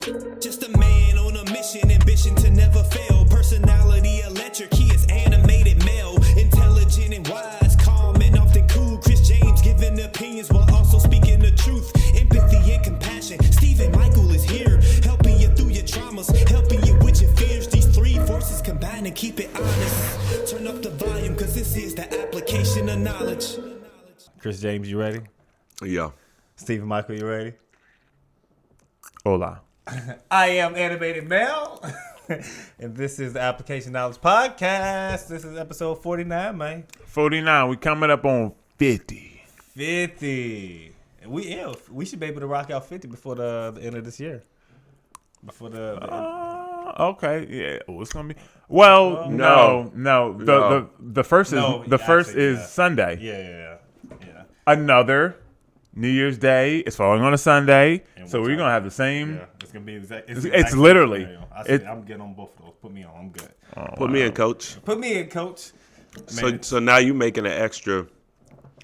Just a man on a mission, ambition to never fail. Personality electric, he is animated male. Intelligent and wise, calm and often cool. Chris James giving opinions while also speaking the truth. Empathy and compassion. Stephen Michael is here, helping you through your traumas, helping you with your fears. These three forces combine and keep it honest. Turn up the volume, cause this is the application of knowledge. Chris James, you ready? Yeah. Stephen Michael, you ready? Hola. I am Animated Mel, and this is the Application Knowledge Podcast. This is episode 49, man. 49. We coming up on 50. 50. And we should be able to rock out 50 before the end of this year. Before the Okay. Yeah. Oh, it's gonna be. Well, no. The first is Sunday. Yeah. Another New Year's Day is falling on a Sunday, so we're gonna have the same. Yeah, it's gonna be exact. It's literally. I'm getting on both of those. Put me on. I'm good. Put me in, coach. Put me in, coach. Man. So now you making an extra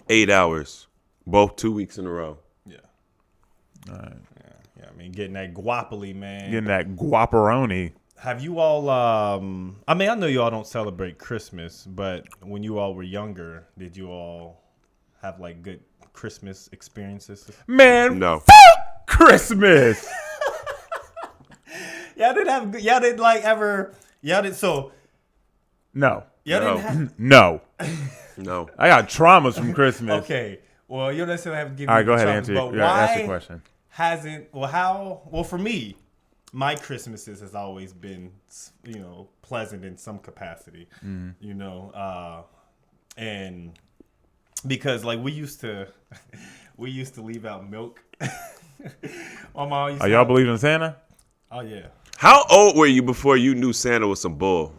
8 hours, both 2 weeks in a row. Yeah. All right. Yeah. I mean, getting that guapoli, man. Getting that guaparoni. Have you all? I mean, I know you all don't celebrate Christmas, but when you all were younger, did you all have like good Christmas experiences? Man, No. fuck Christmas. Y'all didn't like ever. Y'all did so. No. Y'all No. didn't have. No. No. I got traumas from Christmas. Okay. Well, you don't necessarily have to give. All right, me go ahead. the Answer traumas, but ask why your question. hasn't? Well, for me, my Christmases has always been, pleasant in some capacity. And because like we used to leave out milk. My mom used Are to y'all believe in Santa? Oh yeah. How old were you before you knew Santa was some bull?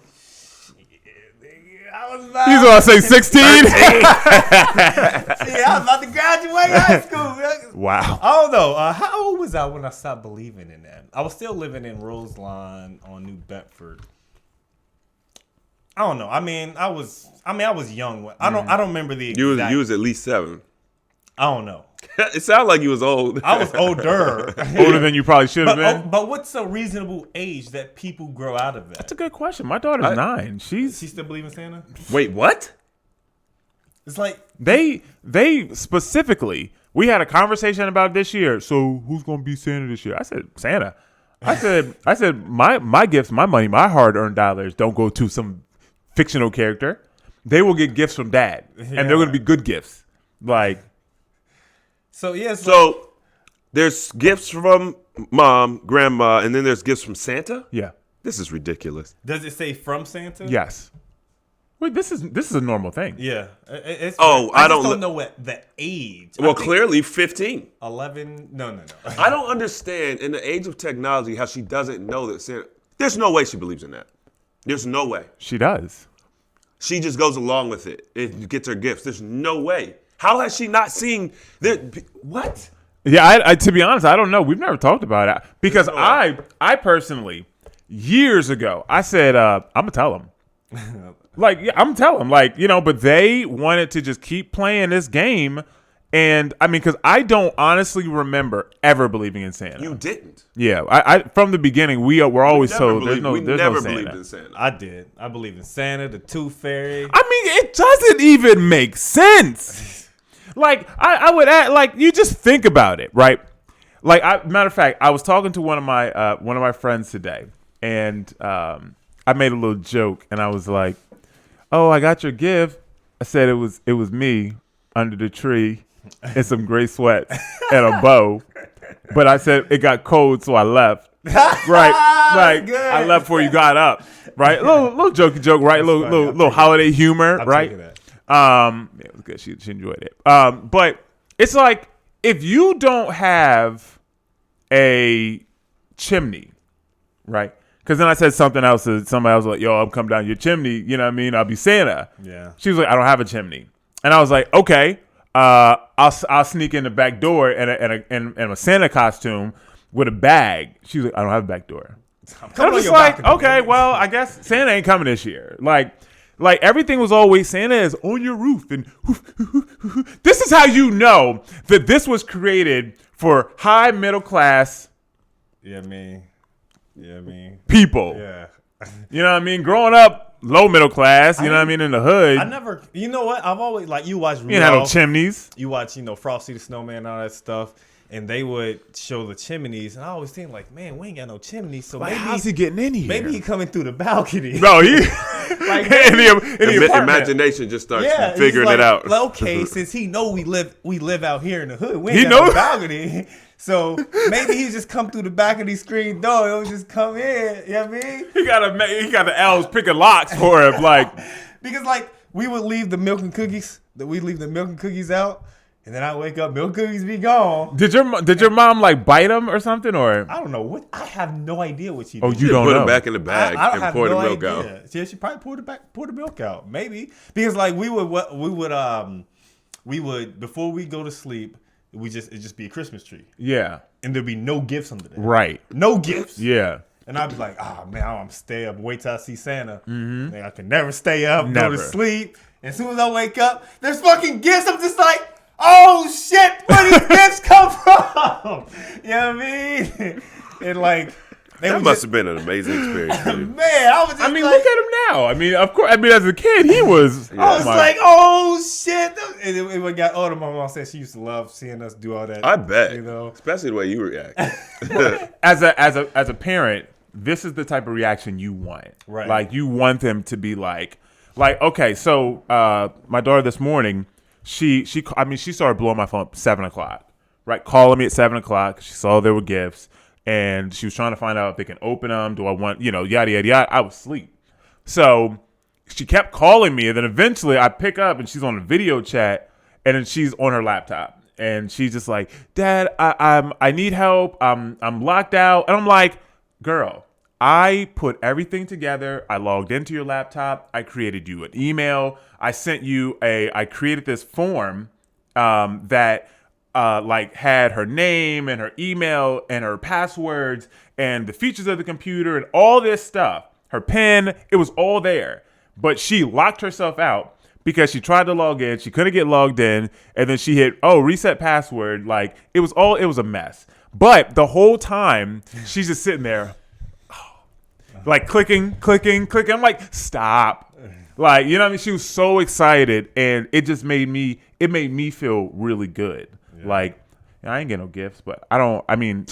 I was You gonna say 16? I was about to graduate high school. Wow. I don't know. How old was I when I stopped believing in that? I was still living in Roseline on New Bedford. I don't know. I was young. I don't remember the exact. You was at least 7. I don't know. It sounded like you was old. I was older. Older than you probably should have been. But what's a reasonable age that people grow out of that? That's a good question. My daughter's 9. She still believe in Santa? Wait, what? It's like They specifically, we had a conversation about this year. So who's gonna be Santa this year? I said Santa. I said my gifts, my money, my hard-earned dollars don't go to some fictional character. They will get gifts from Dad, and they're gonna be good gifts. Like, so yeah. So there's gifts from Mom, Grandma, and then there's gifts from Santa? yeah, This is ridiculous. Does it say from Santa? yes. Wait, this is a normal thing. Yeah. I I don't don't know what the age. Well, I think clearly 15. 11. No. I don't understand in the age of technology how she doesn't know that Santa. There's no way she believes in that. There's no way. She does. She just goes along with it. It gets her gifts. There's no way. How has she not seen what? Yeah, I to be honest, I don't know. We've never talked about it because There's no way. I personally years ago I said I'm gonna tell them. Like, yeah, I'm telling them, but they wanted to just keep playing this game. And I mean, because I don't honestly remember ever believing in Santa. You didn't. Yeah, I from the beginning, we were always told there's no never Santa. believed in Santa. I did. I believe in Santa, the Tooth Fairy. I mean, it doesn't even make sense. Like, I would add, like, you just think about it, right? Like, matter of fact, I was talking to one of my friends today, and I made a little joke, and I was like, "Oh, I got your gift." I said it was me under the tree in some gray sweats and a bow, but I said it got cold, so I left. Right, like good. I left before you got up. Right, little jokey joke, right? Little holiday humor, right? It was good. She enjoyed it. But it's like if you don't have a chimney, right? Because then I said something else to somebody else, like, "Yo, I'm coming down your chimney." You know what I mean? I'll be Santa. Yeah. She was like, "I don't have a chimney," and I was like, "Okay, I'll sneak in the back door in a Santa costume with a bag." She was like, "I don't have a back door." I'm just like, okay, well, I guess Santa ain't coming this year. Like everything was always Santa is on your roof, and this is how you know that this was created for high middle class Yeah, me. Yeah, me. People. Yeah. You know what I mean? Growing up, low middle class, you know what I mean, in the hood. I never, you know what? I've always, like, you watch You didn't have no Rudolph, chimneys. you watch, Frosty the Snowman and all that stuff, and they would show the chimneys, and I always think, like, man, we ain't got no chimneys, so Like, maybe how's he getting in here? maybe he coming through the balcony. Bro, he Like, in the apartment. Imagination just starts yeah, figuring like, it out. Like, okay, since he know we live out here in the hood, we ain't He got knows. no balcony. So maybe he just come through the back of the screen door. He'll just come in. You know what I mean? He got the elves picking locks for him. Like, Because like we would leave the milk and cookies. Out, and then I wake up, milk cookies be gone. did your mom like bite him or something, or? I don't know what. I have no idea what she did. Oh, you don't Put know. it back in the bag I don't and have pour no the milk idea. out. Yeah, she probably pour the milk out, maybe because like we would before we go to sleep, it'd just be a Christmas tree, Yeah. and there'd be no gifts under there, Right. no gifts. Yeah. And I'd be like, oh man, I'm gonna stay up and wait till I see Santa. Man, I can never stay up, go Never. to sleep. As soon as I wake up, there's fucking gifts. I'm just like, oh shit, where these gifts come from? You know what I mean? And like, That must have been an amazing experience for you. man, I was just I mean, like, look at him now. I mean, of course. I mean, as a kid, he was. I was like, oh shit. And it got older. My mom said she used to love seeing us do all that. I bet. You know? Especially the way you react. as a parent, this is the type of reaction you want. Right. Like you want them to be like okay. So my daughter this morning, she started blowing my phone up at 7:00. Right, calling me at 7:00. She saw there were gifts, and she was trying to find out if they can open them. Do I want yada yada yada? I was asleep, so she kept calling me, and then eventually I pick up, and she's on a video chat, and then she's on her laptop, and she's just like, "Dad, I need help. I'm locked out," and I'm like, "Girl, I put everything together. I logged into your laptop. I created you an email. I created this form that like had her name and her email and her passwords and the features of the computer and all this stuff. Her PIN, it was all there. But she locked herself out because she tried to log in. She couldn't get logged in. And then she hit, reset password. Like it was a mess. But the whole time she's just sitting there, like clicking. I'm like, stop. Like, you know what I mean? She was so excited, and it just made me feel really good. Yeah. Like, I ain't getting no gifts, but I ain't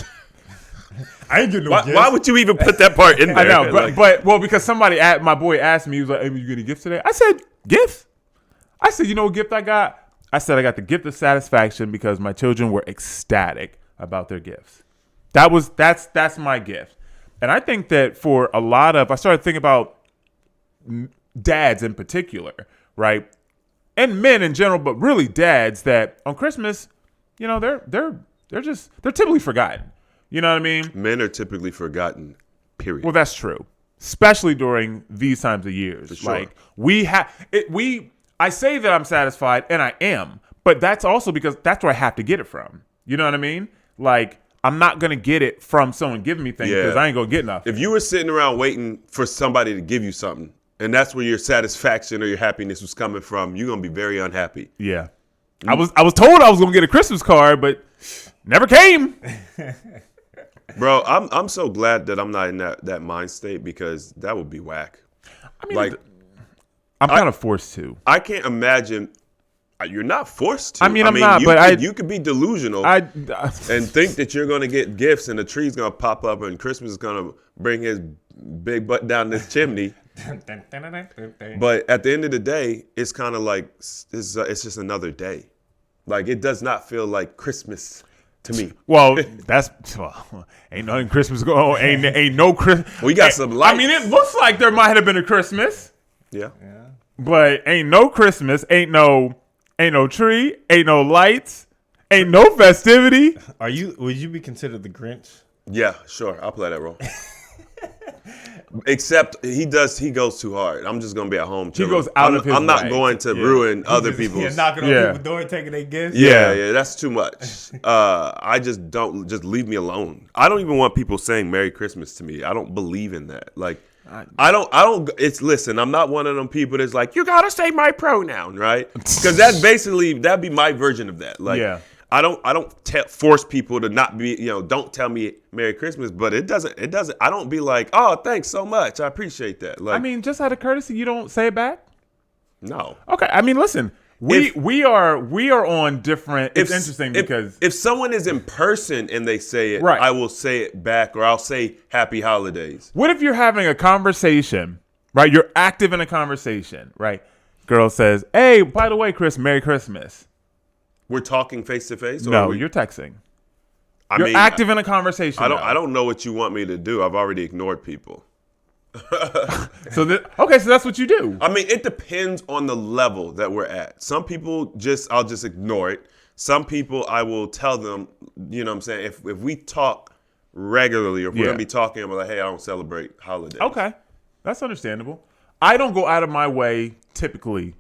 getting no gifts. Why would you even put that part in there? I know, but because my boy asked me, he was like, hey, you getting gifts today? I said, gifts? I said, you know what gift I got? I said, I got the gift of satisfaction because my children were ecstatic about their gifts. That's my gift. And I think that for a lot of, I started thinking about dads in particular, right? And men in general, but really dads that on Christmas, they're typically forgotten. You know what I mean? Men are typically forgotten, period. Well, that's true. Especially during these times of years. For sure. Like I say that I'm satisfied, and I am, but that's also because that's where I have to get it from. You know what I mean? Like, I'm not going to get it from someone giving me things because I ain't going to get nothing. If you were sitting around waiting for somebody to give you something, and that's where your satisfaction or your happiness was coming from, you're going to be very unhappy. Yeah. I was told I was going to get a Christmas card, but never came. Bro, I'm so glad that I'm not in that mind state because that would be whack. I mean, I'm kind of forced to. I can't imagine. You're not forced to. I mean, I'm not, but you could be delusional and think that you're going to get gifts and the tree's going to pop up and Christmas is going to bring his big butt down this chimney. But at the end of the day, it's kind of like it's just another day. Like, it does not feel like Christmas to me. Well, ain't nothing Christmas going. Ain't no Christmas. We got some lights. I mean, it looks like there might have been a Christmas. Yeah. But ain't no Christmas. Ain't no tree. Ain't no lights. Ain't no festivity. Would you be considered the Grinch? Yeah, sure. I'll play that role. Except he goes too hard. I'm just gonna be at home chilling. He goes out of his I'm not way. going to ruin other people's. He's knocking on people's door, taking their gifts. Yeah, that's too much. I just don't. Just leave me alone. I don't even want people saying Merry Christmas to me. I don't believe in that. Like, I don't. Listen, I'm not one of them people that's like, you gotta say my pronoun, right? Because that'd be my version of that. Like, I don't force people to not be, don't tell me Merry Christmas, but it doesn't, I don't be like, oh, thanks so much. I appreciate that. Like, I mean, just out of courtesy, you don't say it back? no. Okay. I mean, listen, we are on different, it's interesting because. If someone is in person and they say it, right. I will say it back, or I'll say happy holidays. What if you're having a conversation, right? You're active in a conversation, right? Girl says, hey, by the way, Chris, Merry Christmas. We're talking face to face? No, you're texting. You're active in a conversation. I don't know what you want me to do. I've already ignored people. So that's what you do. I mean, it depends on the level that we're at. Some people I'll just ignore it. Some people I will tell them, you know what I'm saying, if we talk regularly, or if we're going to be talking, I'm like, hey, I don't celebrate holidays. Okay. That's understandable. I don't go out of my way typically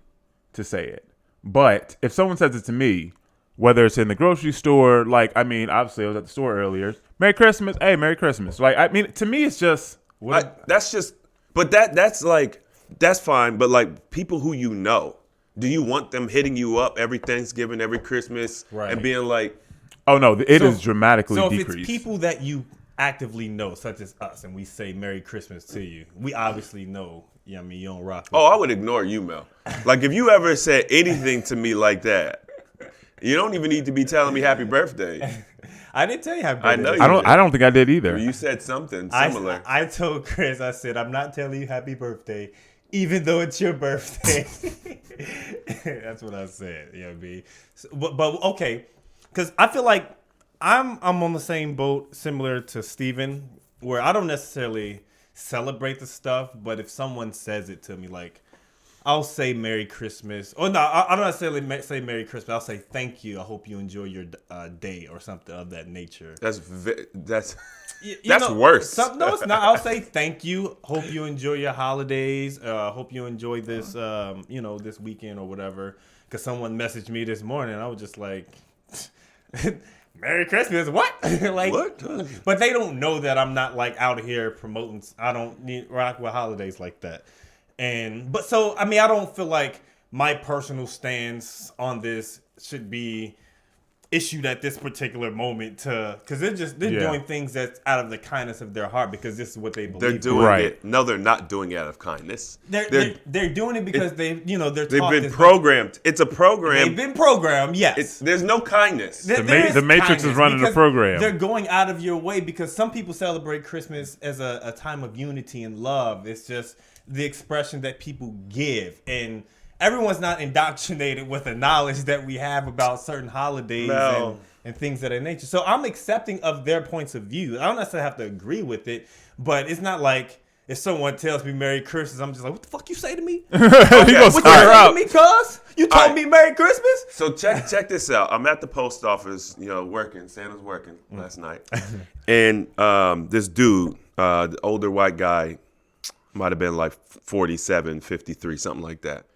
to say it. But if someone says it to me, whether it's in the grocery store, like, I mean, obviously I was at the store earlier. Merry Christmas. Hey, Merry Christmas. Like, I mean, to me, it's just. That's fine. But like people who you know, do you want them hitting you up every Thanksgiving, every Christmas, and being like, oh no, it is dramatically decreased. So if it's people that you actively know, such as us, and we say Merry Christmas to you, we obviously know, you don't rock with I would ignore you, Mel. Like if you ever said anything to me like that, you don't even need to be telling me happy birthday. I didn't tell you happy birthday. I know you I don't think I did either. You said something similar. I told Chris, I said, I'm not telling you happy birthday, even though it's your birthday. That's what I said. You know what I mean? But okay, because I feel like I'm on the same boat, similar to Steven, where I don't necessarily celebrate the stuff, but if someone says it to me, like, I'll say Merry Christmas. Or no, I don't necessarily say Merry Christmas. I'll say thank you. I hope you enjoy your day or something of that nature. That's know, worse. No, it's not. I'll say thank you. Hope you enjoy your holidays. Hope you enjoy this, this weekend or whatever. Because someone messaged me this morning. I was just like, Merry Christmas. What? Like, what? But they don't know that I'm not like out here promoting. I don't rock with holidays like that. I don't feel like my personal stance on this should be issued at this particular moment because they're doing things that's out of the kindness of their heart because this is what they believe. They're doing it. No, they're not doing it out of kindness. They're doing it because they've been programmed. It's a program. They've been programmed. Yes. There's no kindness. The Matrix is running the program. They're going out of your way because some people celebrate Christmas as a time of unity and love. It's just the expression that people give, and everyone's not indoctrinated with the knowledge that we have about certain holidays and things of that nature. So I'm accepting of their points of view. I don't necessarily have to agree with it, but it's not like if someone tells me Merry Christmas, I'm just like, what the fuck you say to me? He gonna What you start say out. to me, cuz? You told me Merry Christmas? So check this out. I'm at the post office, working. Santa's working last night. And this dude, the older white guy, might have been like 47, 53, something like that.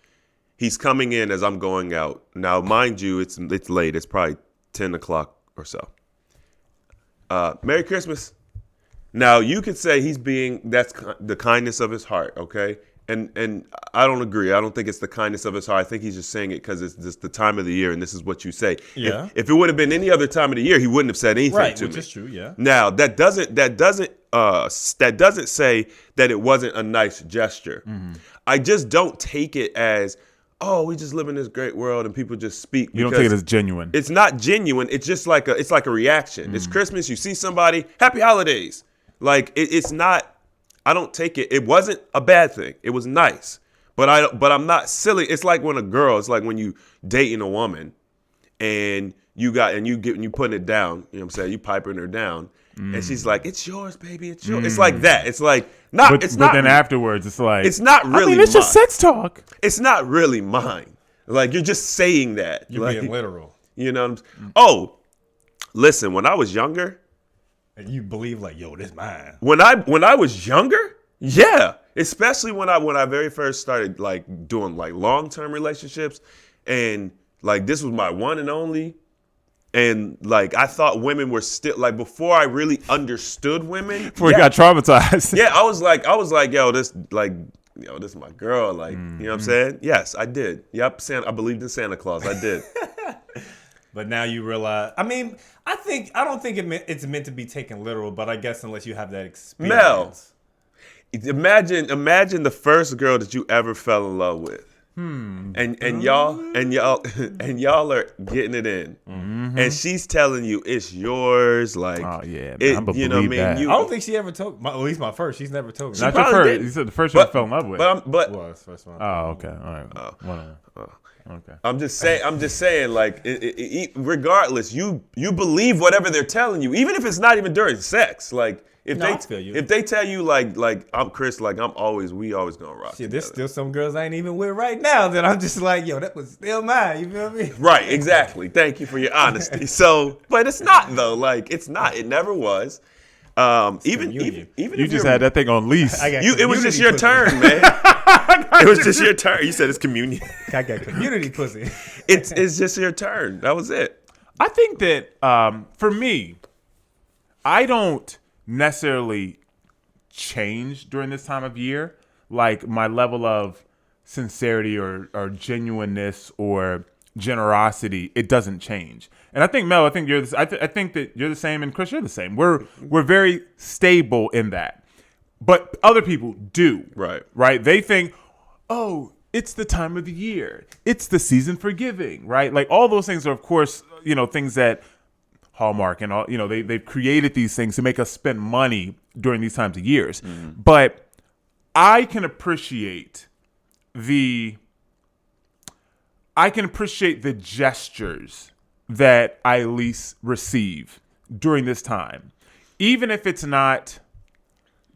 He's coming in as I'm going out. Now, mind you, it's late. It's probably 10 o'clock or so. Merry Christmas. Now, you could say that's the kindness of his heart, okay? And I don't agree. I don't think it's the kindness of his heart. I think he's just saying it because it's just the time of the year and this is what you say. Yeah. If it would have been any other time of the year, he wouldn't have said anything to me. Which is true, yeah. Now, that doesn't say that it wasn't a nice gesture. Mm-hmm. I just don't take it as, oh, we just live in this great world and people just speak. You don't take it as genuine. It's not genuine. It's just like a reaction. Mm-hmm. It's Christmas. You see somebody, happy holidays. Like it's not. I don't take it. It wasn't a bad thing. It was nice, but I'm not silly. It's like when when you dating a woman, and you putting it down. You know what I'm saying? You piping her down, and she's like, "It's yours, baby. It's yours." It's like that. It's like not. But then afterwards, it's like it's not really. I mean, it's just sex talk. It's not really mine. Like you're just saying that. You're being literal. You know what I'm saying? Oh, listen. When I was younger. And you believe like, yo, this mine. When I was younger, yeah. Especially when I very first started like doing like long-term relationships, and like this was my one and only, and like I thought women were still like before I really understood women. Before you got traumatized. Yeah, I was like, yo, this is my girl. Like, you know what I'm saying? Yes, I did. Yep, I believed in Santa Claus. I did. But now you realize. I mean, I don't think it's meant to be taken literal. But I guess unless you have that experience. Imagine the first girl that you ever fell in love with. And y'all are getting it in, and she's telling you it's yours. Like, oh yeah, you know what I mean. I don't think she ever told. At least my first, she's never told me. Not your first. You said the first one you fell in love with. Was first one. Oh, okay, all right. Okay. I'm just saying. Like, regardless, you believe whatever they're telling you, even if it's not even during sex. Like, if they tell you like I'm Chris, like we always gonna rock. Shit, there's still some girls I ain't even with right now that I'm just like, yo, that was still mine. You feel me? Right, exactly. Thank you for your honesty. So, but it's not though. Like, it's not. It never was. Even you just had that thing on lease. It was just your turn, man. It was just your turn. You said it's communion. I got community pussy. It's just your turn. That was it. I think that for me, I don't necessarily change during this time of year. Like, my level of sincerity or genuineness or generosity, it doesn't change. And I think, Mel, I think that you're the same, and Chris, you're the same. We're very stable in that. But other people do. Right? They think, oh, it's the time of the year. It's the season for giving, right? Like, all those things are, of course, things that Hallmark and all, they've created these things to make us spend money during these times of years. But I can appreciate the gestures that I at least receive during this time, even if it's not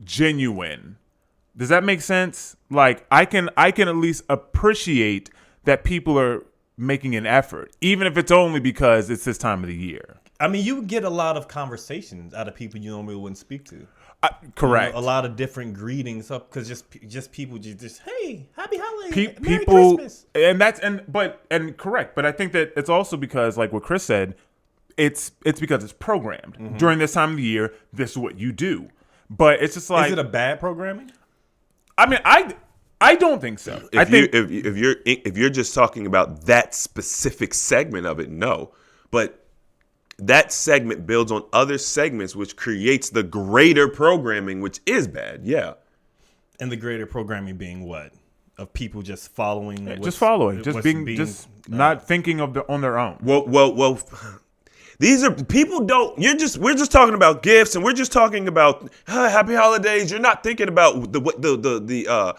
genuine. Does that make sense? Like, I can at least appreciate that people are making an effort, even if it's only because it's this time of the year. I mean, you get a lot of conversations out of people you normally wouldn't speak to. Correct. A lot of different greetings up because just people just hey, happy holiday, Merry Christmas. And correct. But I think that it's also because, like what Chris said, it's because it's programmed during this time of the year. This is what you do. But it's just like, is it a bad programming? I mean, I don't think so. If you're just talking about that specific segment of it, no. But that segment builds on other segments, which creates the greater programming, which is bad. Yeah. And the greater programming being what? Of people just following? Not thinking on their own. Well, these are people we're just talking about gifts, and we're just talking about happy holidays. You're not thinking about the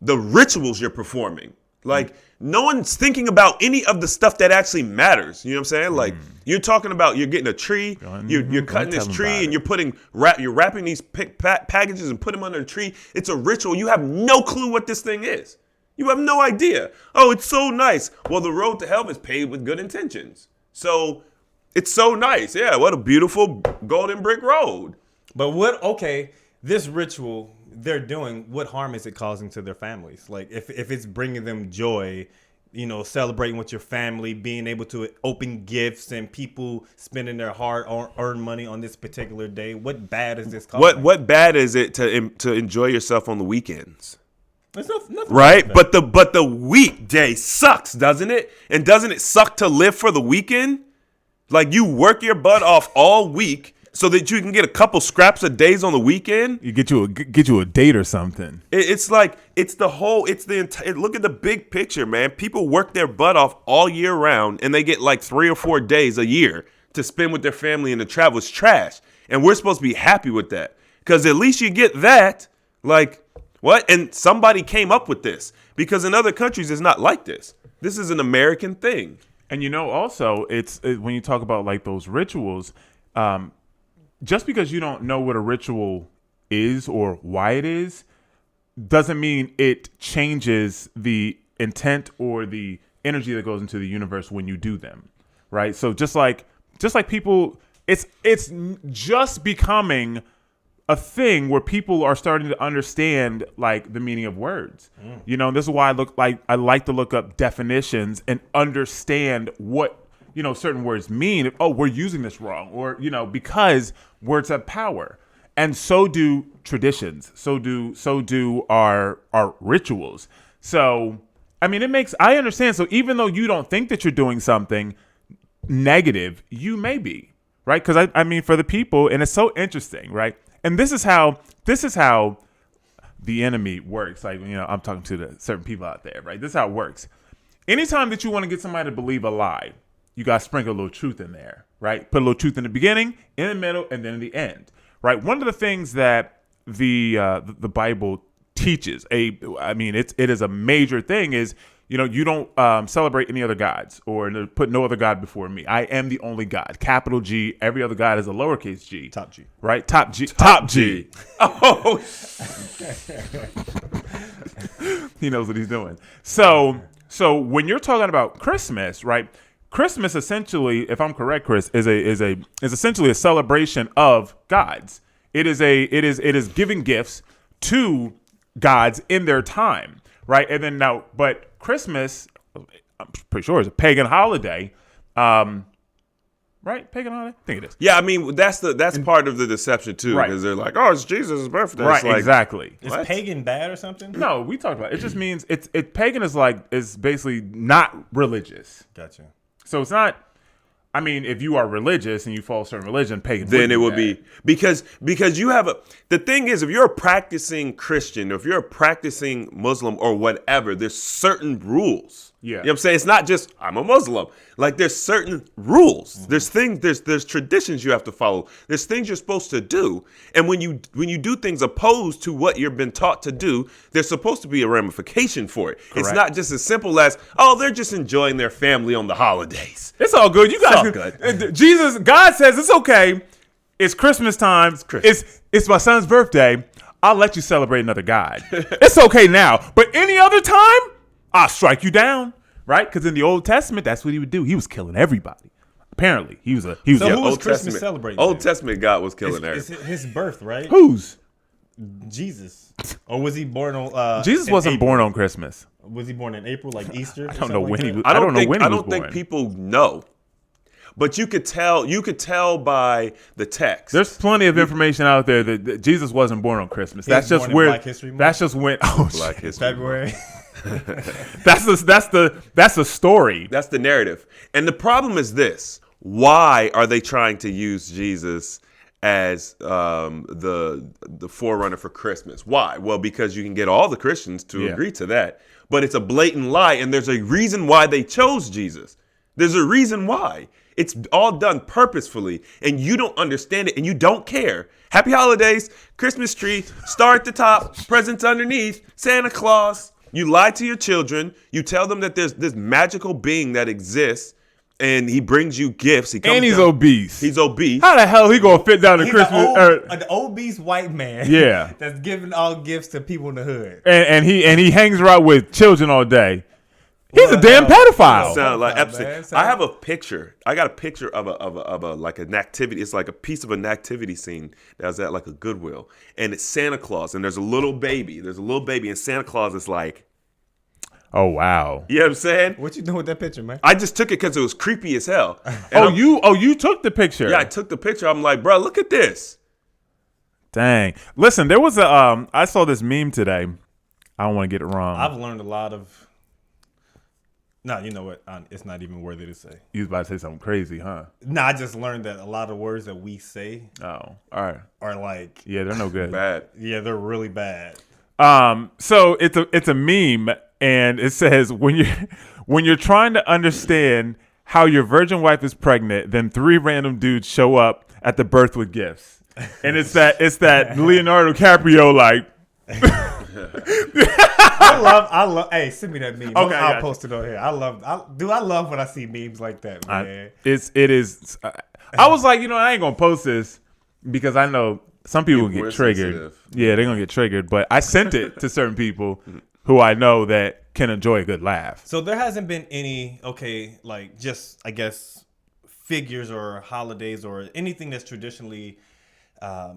rituals you're performing. Like, no one's thinking about any of the stuff that actually matters. You know what I'm saying? Like, you're talking about, you're getting a tree, you're cutting this tree, and you're wrapping these packages and putting them under the tree. It's a ritual. You have no clue what this thing is. You have no idea. Oh, it's so nice. Well, the road to hell is paved with good intentions. So it's so nice. Yeah, what a beautiful golden brick road. But this ritual they're doing, what harm is it causing to their families? Like, if it's bringing them joy, celebrating with your family, being able to open gifts and people spending their hard-earned money on this particular day, what bad is this causing? What bad is it to enjoy yourself on the weekends? There's nothing right, but the weekday sucks, doesn't it? And doesn't it suck to live for the weekend? Like, you work your butt off all week so that you can get a couple scraps of days on the weekend. You get you a date or something. It's like, look at the big picture, man. People work their butt off all year round, and they get like 3 or 4 days a year to spend with their family, and the travel is trash. And we're supposed to be happy with that, because at least you get that. Like, what? And somebody came up with this, because in other countries it's not like this. This is an American thing. And also, it's when you talk about like those rituals, just because you don't know what a ritual is or why it is, doesn't mean it changes the intent or the energy that goes into the universe when you do them, right? So just like people, it's just becoming a thing where people are starting to understand like the meaning of words. This is why I like to look up definitions and understand what certain words mean. Oh, we're using this wrong, or because words have power, and so do traditions. So do our rituals. So I mean, I understand. So even though you don't think that you're doing something, negative you may be, right? Because I mean, for the people, and it's so interesting, right? And this is how the enemy works. Like, I'm talking to the certain people out there, right? This is how it works. Anytime that you want to get somebody to believe a lie, you got to sprinkle a little truth in there, right? Put a little truth in the beginning, in the middle, and then in the end, right? One of the things that the Bible teaches, it is a major thing, is you don't celebrate any other gods or put no other god before me. I am the only God. Capital G. Every other god is a lowercase g. Top G. Right? Top G. Oh. He knows what he's doing. So when you're talking about Christmas, right? Christmas essentially, if I'm correct, Chris, is essentially a celebration of gods. It is giving gifts to gods in their time, right? And then but Christmas, I'm pretty sure, is a pagan holiday, right? Pagan holiday, I think it is. Yeah, I mean that's part of the deception too, because they're like, oh, it's Jesus' birthday, right? Like, exactly. Is pagan bad or something? No, we talked about it. It just means pagan is basically not religious. Gotcha. So it's not. I mean, if you are religious and you follow a certain religion, pagan. Then it would be because you have the thing is, if you're a practicing Christian or if you're a practicing Muslim or whatever, there's certain rules. Yeah. You know what I'm saying? It's not just I'm a Muslim. Like there's certain rules. Mm-hmm. There's things, there's traditions you have to follow. There's things you're supposed to do. And when you do things opposed to what you've been taught to do, there's supposed to be a ramification for it. Correct. It's not just as simple as, oh, they're just enjoying their family on the holidays. It's all good. You guys, good. God says it's okay. It's Christmas time. It's my son's birthday. I'll let you celebrate another God. It's okay now. But any other time, I'll strike you down. Right? Because in the Old Testament, that's what he would do. He was killing everybody. Apparently, he was. So who was Old Christmas Testament, celebrating? Old Testament God was killing everybody. It's his birth, right? Whose? Jesus. Or was he born on? Jesus wasn't April? born on Christmas. Was he born in April, like Easter? I don't know when he was. I don't know when he was I don't think born. people know. But you could tell by the text. There's plenty of information out there that Jesus wasn't born on Christmas. That's just weird. Black History Month? That's just when Black History February. that's the story. That's the narrative. And the problem is this: why are they trying to use Jesus as the forerunner for Christmas? Why? Well, because you can get all the Christians to agree to that, but it's a blatant lie, and there's a reason why they chose Jesus. There's a reason why. It's all done purposefully, and you don't understand it, and you don't care. Happy holidays, Christmas tree, star at the top, presents underneath, Santa Claus. You lie to your children. You tell them that there's this magical being that exists, and he brings you gifts. He's obese. He's obese. How the hell he gonna fit down the Christmas? An obese white man. Yeah, that's giving all gifts to people in the hood. And he hangs around with children all day. He's a damn pedophile. Sound like Epstein. I have a picture. I got a picture of a like an activity. It's like a piece of an activity scene that was at like a Goodwill, and it's Santa Claus, and there's a little baby. And Santa Claus is like, oh wow. You know what I'm saying? What you doing with that picture, man? I just took it because it was creepy as hell. You took the picture. Yeah, I took the picture. I'm like, bro, look at this. Dang. Listen, there was I saw this meme today. I don't want to get it wrong. I've learned a lot of. No, you know what? It's not even worthy to say. You was about to say something crazy, huh? No, I just learned that a lot of words that we say all right. are like... Yeah, they're no good. Bad. Yeah, they're really bad. So it's a meme, and it says, when you're trying to understand how your virgin wife is pregnant, then 3 random dudes show up at the birth with gifts. And it's that Leonardo DiCaprio like... I love. Hey, send me that meme. Okay, I'll post it on here. I love when I see memes like that, man. It is. I was like, I ain't gonna post this because I know some people will get triggered. Sensitive. Yeah, they're gonna get triggered. But I sent it to certain people who I know that can enjoy a good laugh. So there hasn't been any like just I guess figures or holidays or anything that's traditionally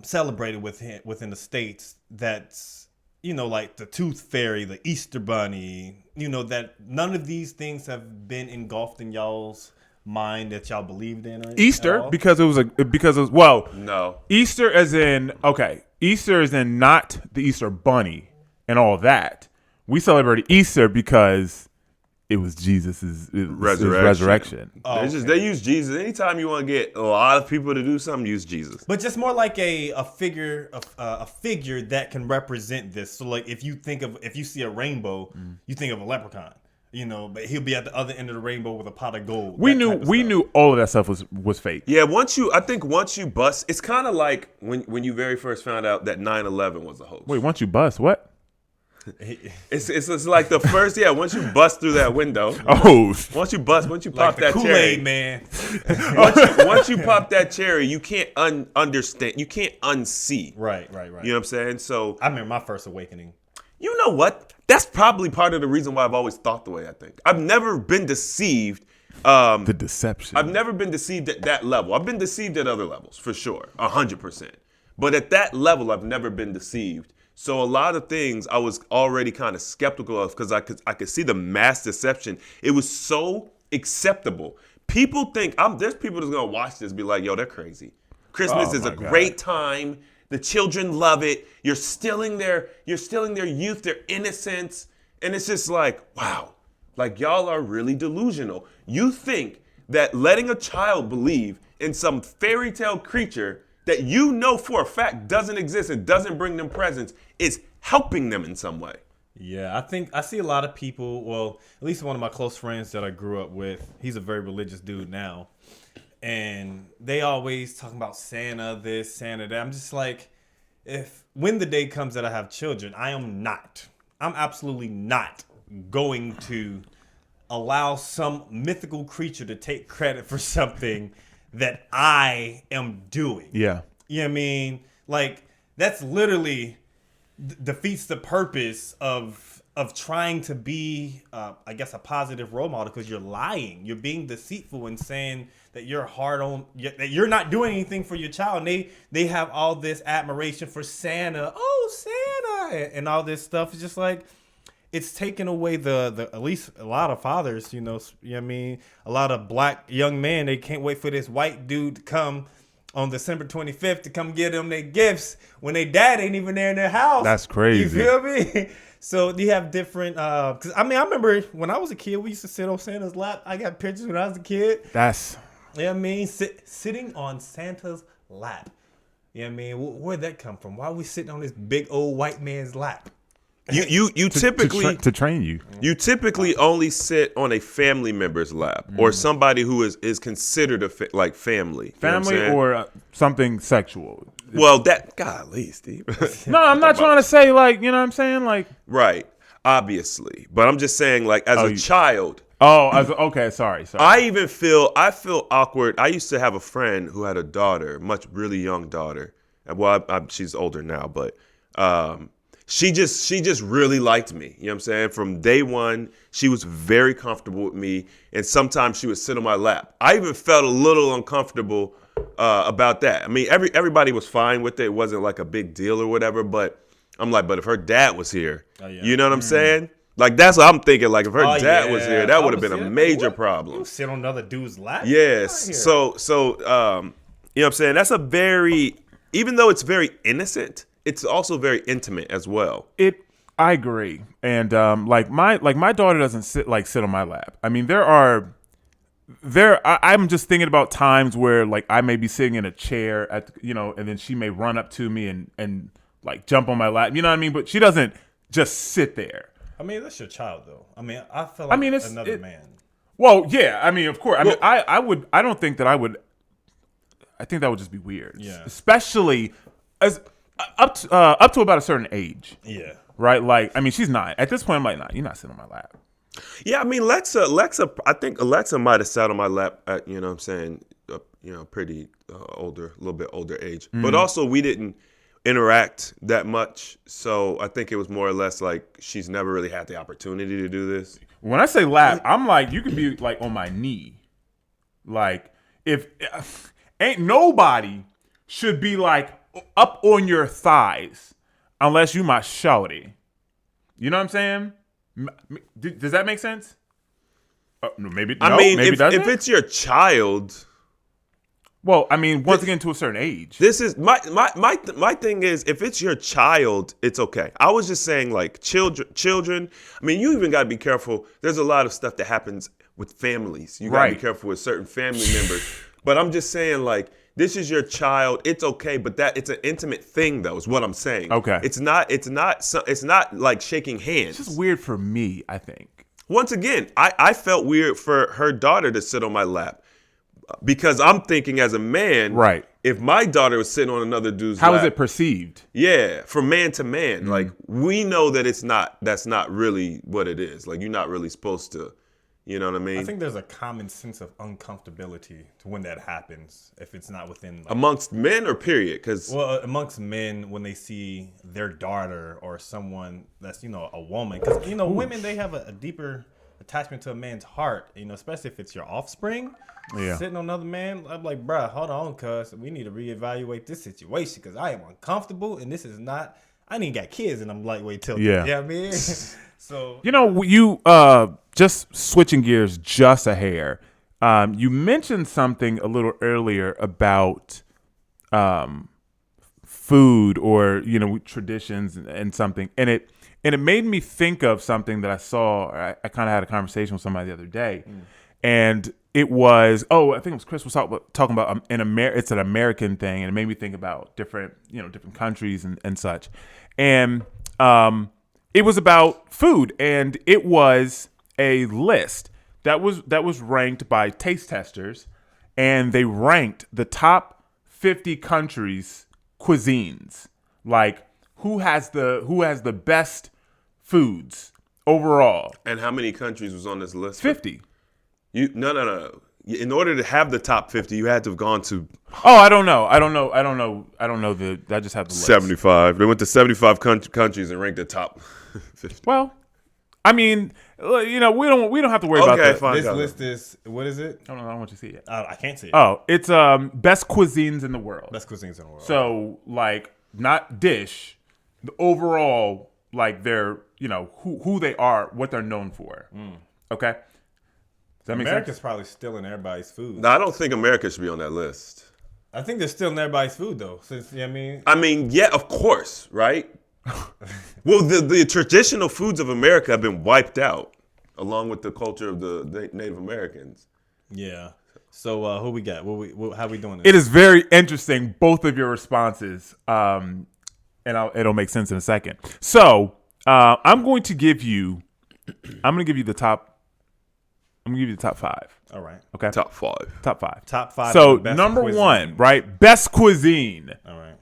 celebrated within the States that's. Like the Tooth Fairy, the Easter Bunny, that none of these things have been engulfed in y'all's mind that y'all believed in or Easter because it was no. Easter as in Easter as in not the Easter Bunny and all that. We celebrated Easter because it was Jesus' Resurrection. resurrection. Oh, They use Jesus. Anytime you want to get a lot of people to do something, use Jesus. But just more like a figure that can represent this. So like if you see a rainbow, you think of a leprechaun. You know, but he'll be at the other end of the rainbow with a pot of gold. We knew all of that stuff was fake. Yeah, once you bust, it's kind of like when you very first found out that 9/11 was a hoax. Wait, once you bust, what? It's like the first, once you bust through that window. Oh, Once you pop like that Kool-Aid cherry, man. once you pop that cherry, you can't understand, you can't unsee. Right. You know what I'm saying? So I remember my first awakening. you know what? That's probably part of the reason why I've always thought the way I think. I've never been deceived. the deception. I've never been deceived at that level. I've been deceived at other levels for sure, 100%. But at that level, I've never been deceived. So a lot of things I was already kind of skeptical of because I could see the mass deception. It was so acceptable. People think there's people that's gonna watch this and be like, yo, they're crazy. Christmas is a great time. The children love it. You're stealing their youth, their innocence. And it's just like, wow, like y'all are really delusional. You think that letting a child believe in some fairy tale creature that you know for a fact doesn't exist and doesn't bring them presents is helping them in some way. Yeah, I think I see a lot of people, well, at least one of my close friends that I grew up with, he's a very religious dude now. And they always talking about Santa this, Santa that. I'm just like, when the day comes that I have children, I'm absolutely not going to allow some mythical creature to take credit for something that I am doing. Yeah. You know what I mean? Like, that's literally defeats the purpose of trying to be, I guess, a positive role model because you're lying. You're being deceitful and saying that you're that you're not doing anything for your child. And they have all this admiration for Santa. Oh, Santa! And all this stuff. It's just like, it's taken away the at least a lot of fathers, you know what I mean? A lot of black young men, they can't wait for this white dude to come on December 25th to come get them their gifts when their dad ain't even there in their house. That's crazy. You feel me? So you have different, because I remember when I was a kid, we used to sit on Santa's lap. I got pictures when I was a kid. That's, You know what I mean? Sitting on Santa's lap. You know what I mean? Where'd that come from? Why are we sitting on this big old white man's lap? You typically to train you. You typically only sit on a family member's lap or somebody who is considered like family. You know what I'm saying? Or something sexual. Well, golly, Steve. No, I'm not trying to say like, you know what I'm saying? Like, Right, obviously. But I'm just saying like as a child. Okay, sorry. I feel awkward. I used to have a friend who had a daughter, really young daughter. Well, she's older now, but she just really liked me. You know what I'm saying? From day one, she was very comfortable with me. And sometimes she would sit on my lap. I even felt a little uncomfortable about that. I mean, everybody was fine with it. It wasn't like a big deal or whatever. But I'm like, but if her dad was here, you know what I'm saying? Like, that's what I'm thinking. Like, if her dad was here, that would have been a major problem. You sit on another dude's lap? Yes. So, you know what I'm saying? That's even though it's very innocent, it's also very intimate as well. I agree. And like my daughter doesn't sit on my lap. I mean, I'm just thinking about times where like I may be sitting in a chair and then she may run up to me and like jump on my lap. You know what I mean? But she doesn't just sit there. I mean, that's your child, though. I mean, I feel like it's another man. Well, yeah. I mean, of course. I mean, I don't think that I would. I think that would just be weird. Yeah. Especially as up to about a certain age. Yeah. Right. Like, I mean, she's 9 at this point. I'm like, nah, you're not sitting on my lap. Yeah, I mean, Lexa. I think Alexa might have sat on my lap at, you know what I'm saying, pretty a little bit older age. Mm-hmm. But also, we didn't interact that much, so I think it was more or less like she's never really had the opportunity to do this. When I say lap, I'm like, you can be like on my knee. Like, if ain't nobody should be like up on your thighs unless you my shawty. You know what I'm saying? Does that make sense? No, maybe. I mean, if it's your child, Well, I mean, once again, to a certain age. This is my thing is, if it's your child, it's okay. I was just saying, like, children. I mean, you even got to be careful. There's a lot of stuff that happens with families. You got to be careful with certain family members. But I'm just saying, like, this is your child. It's okay, but it's an intimate thing, though. Is what I'm saying. Okay. It's not like shaking hands. It's just weird for me, I think. Once again, I felt weird for her daughter to sit on my lap. Because I'm thinking as a man, right? If my daughter was sitting on another dude's how lap, is it perceived? Yeah, from man to man. Like, we know that that's not really what it is. Like, you're not really supposed to, you know what I mean? I think there's a common sense of uncomfortability to when that happens, if it's not within like, amongst men or period? amongst men when they see their daughter or someone that's a woman, because women, they have a deeper attachment to a man's heart, especially if it's your offspring. Yeah. Sitting on another man, I'm like, bruh, hold on, cuz we need to reevaluate this situation because I am uncomfortable and this is not. I ain't got kids and I'm lightweight tilted. Yeah. You know what I mean? So you just switching gears just a hair. You mentioned something a little earlier about food or traditions and something, and it made me think of something that I saw. I kind of had a conversation with somebody the other day, and it was I think it was Chris was talking about it's an American thing, and it made me think about different countries and such, and it was about food, and it was a list that was ranked by taste testers, and they ranked the top 50 countries' cuisines, like who has the best foods overall. And how many countries was on this list? 50. No. In order to have the top 50, you had to have gone to. Oh, I don't know. I just have the list. 75. They went to 75 countries and ranked the top 50. Well, I mean, we don't have to worry about that. Fine. this list is, what is it? I don't want you to see it. I can't see it. Oh, it's best cuisines in the world. Best cuisines in the world. So, like, not dish, the overall, like, they're, who they are, what they're known for. Okay? Does that make sense? America's probably stealing everybody's food. No, I don't think America should be on that list. I think they're stealing everybody's food, though. Since, I mean, yeah, of course, right? Well, the traditional foods of America have been wiped out, along with the culture of the Native Americans. Yeah. So who we got? How we doing this? It is very interesting, both of your responses, and it'll make sense in a second. So I'm going to give you the top. I'm going to give you the top 5. All right. Okay. Top 5. Top 5. Top 5. So best number cuisine. 1, right? Best cuisine. All right.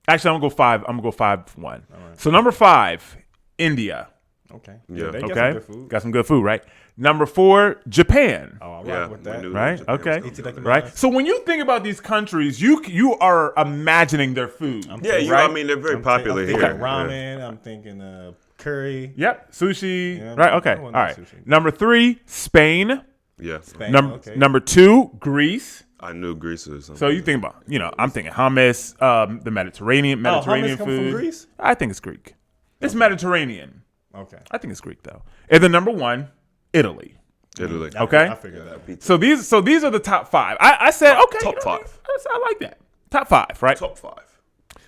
Actually, I'm gonna go 5. I'm gonna go 5-1. All right. So number 5, India. Okay. Yeah. They got Okay. some good food. Got some good food, right? Number 4, Japan. Oh, I rock Yeah, with we that. knew Right? Japan was Okay. gonna be on Right. Right. So when you think about these countries, you are imagining their food. Yeah, right? I mean, they're very popular I'm here. thinking ramen. I'm thinking curry. Yep. Sushi. Yeah, Right. Okay. I All want that right. sushi. Number 3, Spain. Yeah. Spain, okay. Number 2, Greece. I knew Greece was something. So you think about, I'm thinking hummus, the Mediterranean hummus come food. from Greece? I think it's Greek. It's Mediterranean. Okay. I think it's Greek though. And then number 1, Italy. Italy. Okay. I figured that. So these are the top 5. I said okay. Top 5. I like that. Top 5, right? Top 5.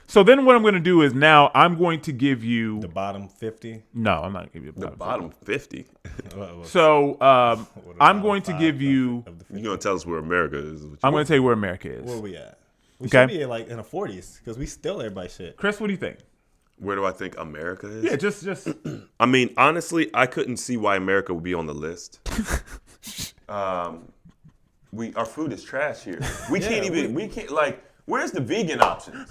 So then what I'm going to do is now I'm going to give you. The bottom 50. No, I'm not going to give you The bottom 50. So I'm going to give you. You're going to tell us where America is. I'm going to tell you where America is. Where we at? We Okay. should be like in the 40s because we steal everybody's shit. Chris, what do you think? Where do I think America is? Yeah, just. I mean, honestly, I couldn't see why America would be on the list. Our food is trash here. We can't like, where's the vegan options?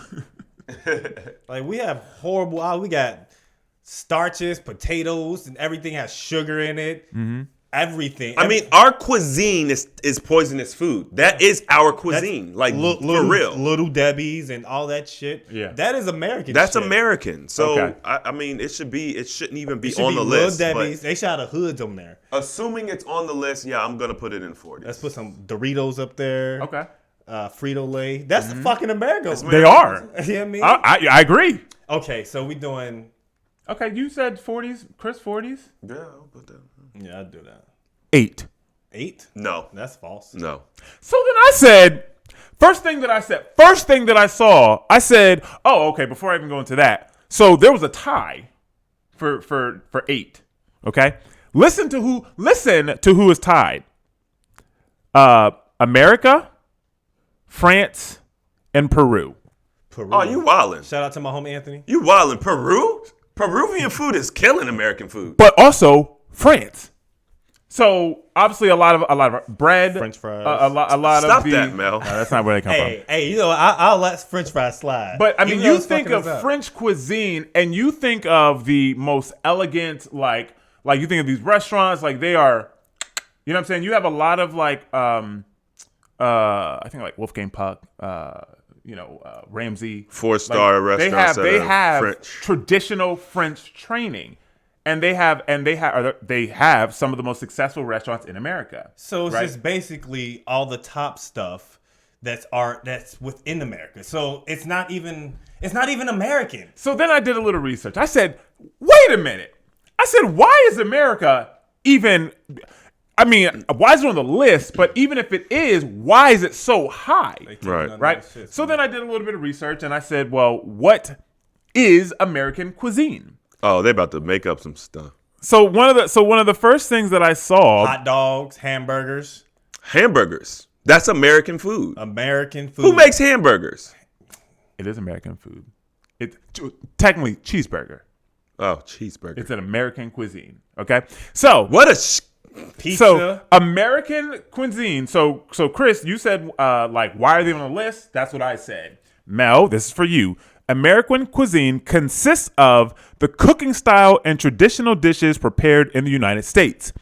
Like we have horrible. We got starches, potatoes, and everything has sugar in it. Mm-hmm. Everything. I mean, our cuisine is poisonous food. That is our cuisine. Like, for real. Little Debbie's and all that shit. Yeah. That is American That's shit. American. So, Okay. I mean, it shouldn't even be It should on be the Little list. Debbie's. They should have the hoods on there. But assuming it's on the list, yeah, I'm going to put it in 40. Let's put some Doritos up there. Okay. Frito-Lay. That's fucking America. They are. You know what I mean? I agree. Okay, so we doing. Okay, you said 40s, Chris 40s? Yeah, I'll put that. Yeah, I'd do that. 8. 8? No. That's false. No. So then I said, first thing that I saw, I said, oh, okay, before I even go into that. So there was a tie for 8. Okay? Listen to who is tied. America, France, and Peru. Peru. Oh, you wildin'. Shout out to my homie Anthony. You wildin'. Peru? Peruvian food is killing American food. But also France. So obviously a lot of bread, French fries. a lot Stop of the, that, Mel. No, that's not where they come from. Hey, you know, I'll let French fries slide. But I mean, Even though you it's think fucking of us up. French cuisine, and you think of the most elegant, like you think of these restaurants, like they are, you know what I'm saying? You have a lot of like, I think like Wolfgang Puck, Ramsey, 4-star restaurants. They have French. traditional French training, and they have some of the most successful restaurants in America. So it's right? just basically all the top stuff that's within America. So it's not even American. So then I did a little research. I said, wait a minute. I said, why is America even? I mean, why is it on the list? But even if it is, why is it so high? Right. So then I did a little bit of research, and I said, well, what is American cuisine? Oh, they about to make up some stuff. So one of the first things that I saw, Hot dogs, hamburgers, Hamburgers. That's American food. American food. Who makes hamburgers? it is American food. It's technically cheeseburger. Oh, cheeseburger. It's an American cuisine. Okay, so What a pizza? So American cuisine. So Chris, you said like why are they on the list? That's what I said. Mel, this is for you. American cuisine consists of the cooking style and traditional dishes prepared in the United States.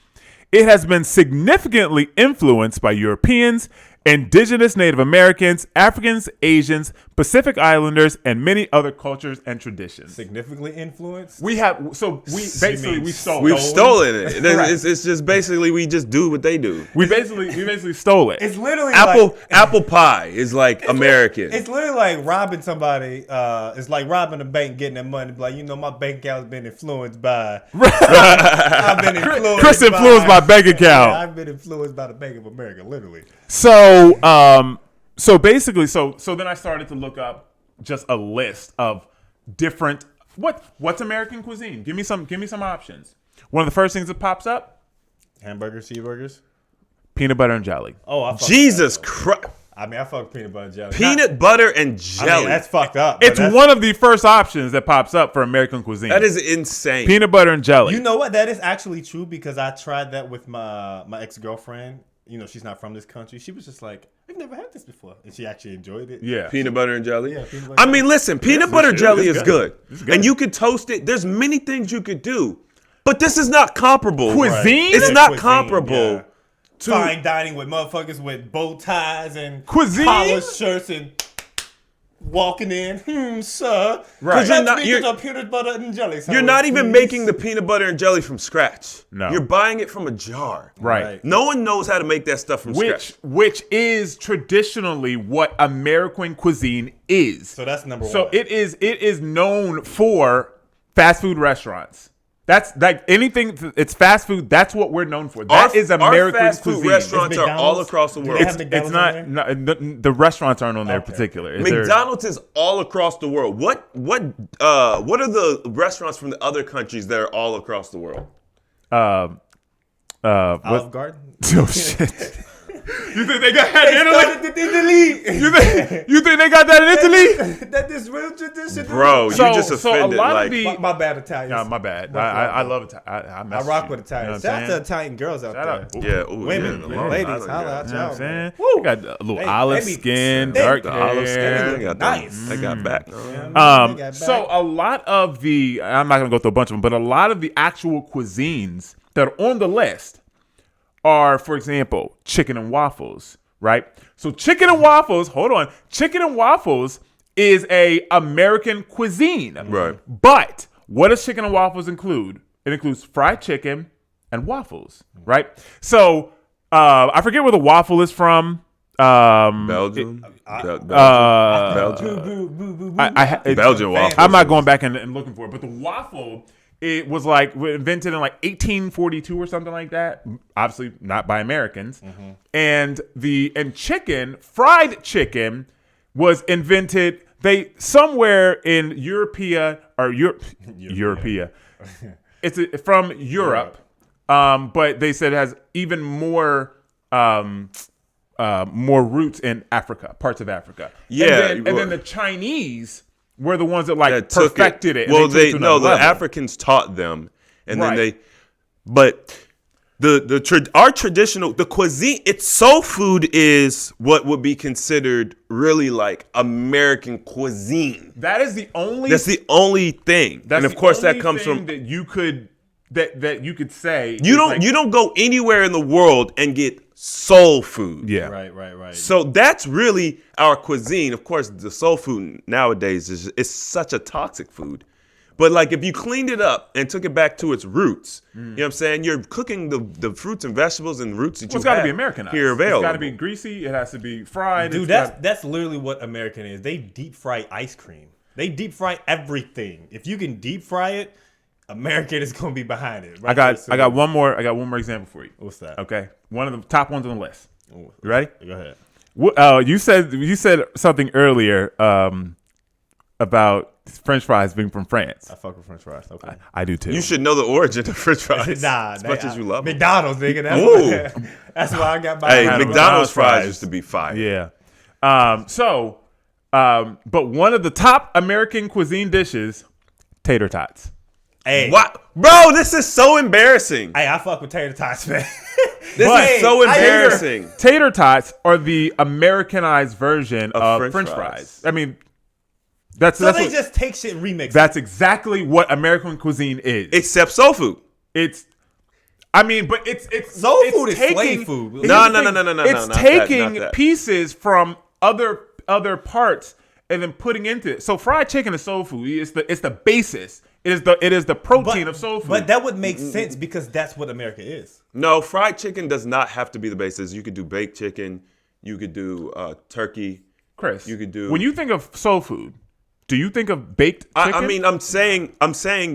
It has been significantly influenced by Europeans, indigenous Native Americans, Africans, Asians, Pacific Islanders, and many other cultures and traditions. Significantly influenced? We stole. We've stolen it. It's just basically we just do what they do. We basically stole it. It's literally Apple pie is like American. It's literally like robbing somebody. It's like robbing a bank, getting their money. Like, my bank account's been influenced by. I've been influenced. Chris influenced my bank account. Yeah, I've been influenced by the Bank of America, literally. So basically, so then I started to look up just a list of different what's American cuisine. Give me some options. One of the first things that pops up: Hamburgers, cheeseburgers, peanut butter and jelly. Oh, I fuck Jesus with that, Christ. though. I mean, I fuck peanut butter and jelly. Peanut butter and jelly. I mean, that's fucked up. but It's that's- one of the first options that pops up for American cuisine. That is insane. peanut butter and jelly. You know what? That is actually true because I tried that with my ex-girlfriend. She's not from this country. She was just like, I've never had this before. And she actually enjoyed it. Yeah. Peanut butter and jelly? Yeah, peanut butter I and mean, listen, peanut butter jelly is good. It's good. And you could toast it. There's many things you could do. But this is not comparable. Cuisine? It's Yeah, not cuisine, comparable. yeah. Fine dining with motherfuckers with bow ties and Cuisine? collared shirts and walking in, sir. Right. You're You're peanut butter and jelly. You're not even making the peanut butter and jelly from scratch. No. You're buying it from a jar. Right. No one knows how to make that stuff from scratch. Which is traditionally what American cuisine is. So that's number one. So it is known for fast food restaurants. That's like anything. It's fast food. That's what we're known for. That is American our fast food cuisine. restaurants are all McDonald's- across the do world. they have It's McDonald's not. on No, the restaurants aren't on there Okay. particular. Is there- McDonald's is all across the world. What are the restaurants from the other countries that are all across the world? Olive Garden. Oh shit! You think they got that in Italy? Started in Italy. You think they got that in Italy? That is real tradition. Bro, So- you just so a offended. lot of like, the- My bad, Italians. No, my bad. Much I love, love Italian. I rock with Italians. Shout out to Italian girls out Shout there. out. yeah, ooh, Women, yeah, man, ladies, Island holla girl. out You know what I'm y'all, saying? man. You got a little They- olive they be- skin, they- dark The hair. olive skin, they got that. Nice. They got back. They got back. So a lot of the, I'm not gonna go through a bunch of them, but a lot of the actual cuisines that are on the list are, for example, chicken and waffles, right? So chicken and waffles, hold on, chicken and waffles is a American cuisine, Right. But what does chicken and waffles include? It includes fried chicken and waffles, right? So I forget where the waffle is from. Belgium. Belgium. Belgian waffle. Belgian waffle. I'm not going back and looking for it, but the waffle It was like invented in like 1842 or something like that. Obviously not by Americans. And fried chicken was invented somewhere in Europea or Europea. It's from Europe. But they said it has even more roots in Africa, parts of Africa. Yeah, and then the Chinese were the ones that that took perfected it. Well, the the Africans taught them, and then our traditional cuisine. It's soul food is what would be considered really like American cuisine. That is the only. That's the only thing, and of course that comes from that you could that you could say you don't go anywhere in the world and get soul food. Yeah, Right. So that's really our cuisine. Of course, the soul food nowadays is such a toxic food. But like if you cleaned it up and took it back to its roots, you know what I'm saying? You're cooking the fruits and vegetables and roots that it's got to be Americanized. Here available. It's got to be greasy. It has to be fried. Dude, that's literally what American is. They deep fry ice cream. They deep fry everything. If you can deep fry it, American is gonna be behind it. I got one more example for you. What's that? Okay, one of the top ones on the list. You ready? Go ahead. You said something earlier about French fries being from France. I fuck with French fries. Okay. I do too. You should know the origin of French fries. As much as you love them. McDonald's, nigga. Ooh. That's why I got my. Hey, had McDonald's fries used to be fire. Yeah. But one of the top American cuisine dishes, tater tots. Hey, What? Bro, this is so embarrassing. Hey, I fuck with tater tots, man. This is so embarrassing. Tater tots are the Americanized version of French fries. I mean, that's So they what, just take shit and remix. that's exactly what American cuisine is. Except soul food. But it's Soul it's food is taking, slave food. here's No, the no, thing. no, no, no, It's no, not taking that. pieces from other parts and then putting into it. So fried chicken is soul food. It's the basis. It is the protein of soul food. But that would make sense because that's what America is. No, fried chicken does not have to be the basis. You could do baked chicken. You could do turkey. Chris, you could do. when you think of soul food, do you think of baked chicken? I mean, I'm saying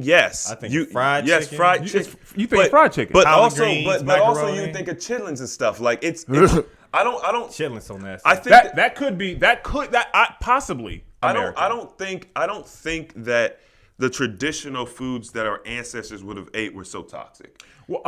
yes. I think fried yes, chicken. fried You- chicken. you think fried chicken. but Collard also, greens, but also macaroni. you think of chitlins and stuff. Like it's I don't. Chilling so nasty. I think possibly. I American. don't think that the traditional foods that our ancestors would have ate were so toxic. Well,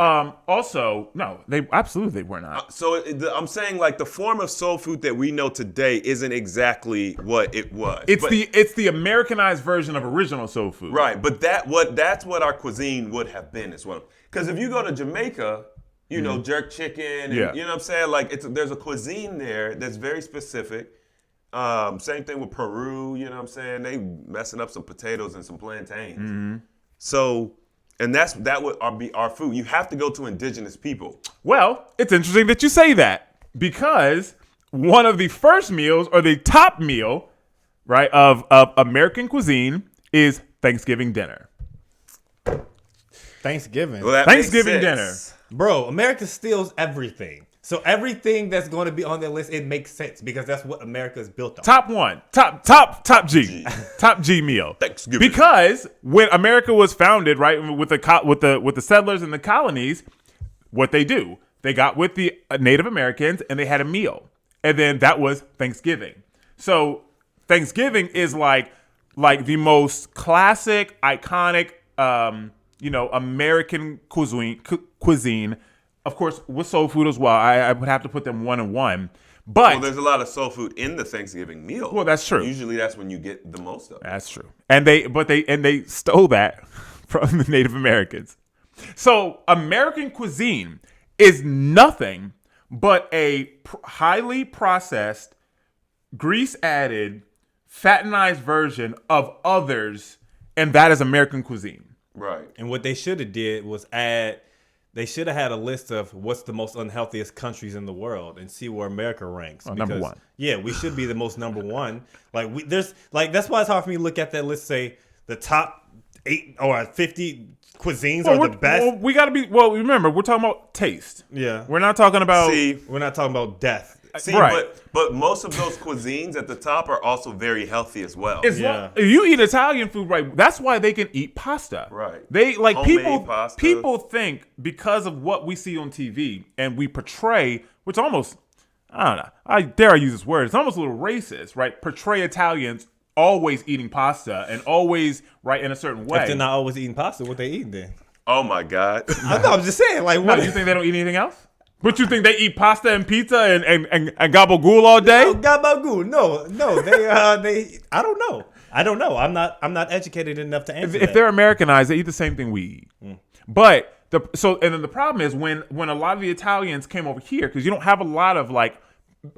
also, no, they were not. So I'm saying like the form of soul food that we know today isn't exactly what it was. It's the Americanized version of original soul food. Right, but that's what our cuisine would have been as well. Because if you go to Jamaica, you know, jerk chicken, and, Yeah. you know what I'm saying? Like there's a cuisine there that's very specific. Same thing with Peru, you know what I'm saying? They messing up some potatoes and some plantains. So, and that would be our food. You have to go to indigenous people. Well, it's interesting that you say that because one of the first meals or the top meal, right, of American cuisine is Thanksgiving dinner. Thanksgiving. Well, that Thanksgiving makes dinner. sense. Bro, America steals everything. So everything that's going to be on their list, it makes sense because that's what America is built on. Top G, top G meal. Thanksgiving. Because when America was founded, right, with the settlers and the colonies, what they do, they got with the Native Americans and they had a meal, and then that was Thanksgiving. So Thanksgiving is like the most classic, iconic, American cuisine. Of course, with soul food as well. I would have to put them one and one. But Well, there's a lot of soul food in the Thanksgiving meal. Well, that's true. Usually that's when you get the most of it. that's true. And they stole that from the Native Americans. So American cuisine is nothing but a highly processed, grease-added, fattenized version of others, and that is American cuisine. Right. And what they should have did was they should have had a list of what's the most unhealthiest countries in the world and see where America ranks. Number one. Yeah, we should be the most number one. That's why it's hard for me to look at that list, say the top 8 or 50 cuisines are the best. Well, we got to be. Well, remember, we're talking about taste. Yeah. We're not talking about. See, We're not talking about death. See, right. but most of those cuisines at the top are also very healthy as well. If you eat Italian food, right? That's why they can eat pasta. Right. They like Homemade pasta. People think because of what we see on TV and we portray, which almost I don't know. I dare I use this word. It's almost a little racist, right? Portray Italians always eating pasta and always right in a certain way. If they're not always eating pasta, what they eating then? Oh my God. I'm just saying, like, No, what? you think they don't eat anything else? But you think they eat pasta and pizza and gabagool all day? No, gabagool. No. They. I don't know. I'm not educated enough to answer. If they're Americanized, they eat the same thing we eat. But then the problem is when a lot of the Italians came over here, because you don't have a lot of like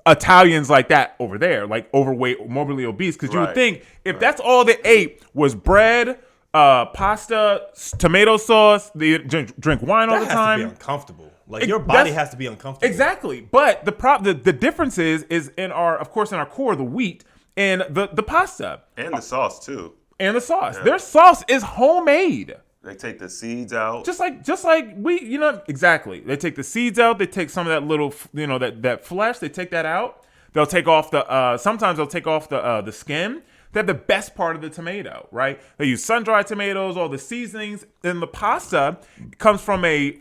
Italians like that over there, like overweight, morbidly obese. Because you would think if that's all they ate was bread, pasta, tomato sauce, they drink wine all the time. That has to be uncomfortable. Like your body has to be uncomfortable. Exactly. But the difference is in our core, the wheat and the pasta And the sauce too. and the sauce. Yeah. Their sauce is homemade. They take the seeds out. Just like we, exactly. They take the seeds out. They take some of that little, that flesh. They take that out. They'll take off sometimes they'll take off the skin. They have the best part of the tomato, right? They use sun-dried tomatoes, all the seasonings. And the pasta comes from a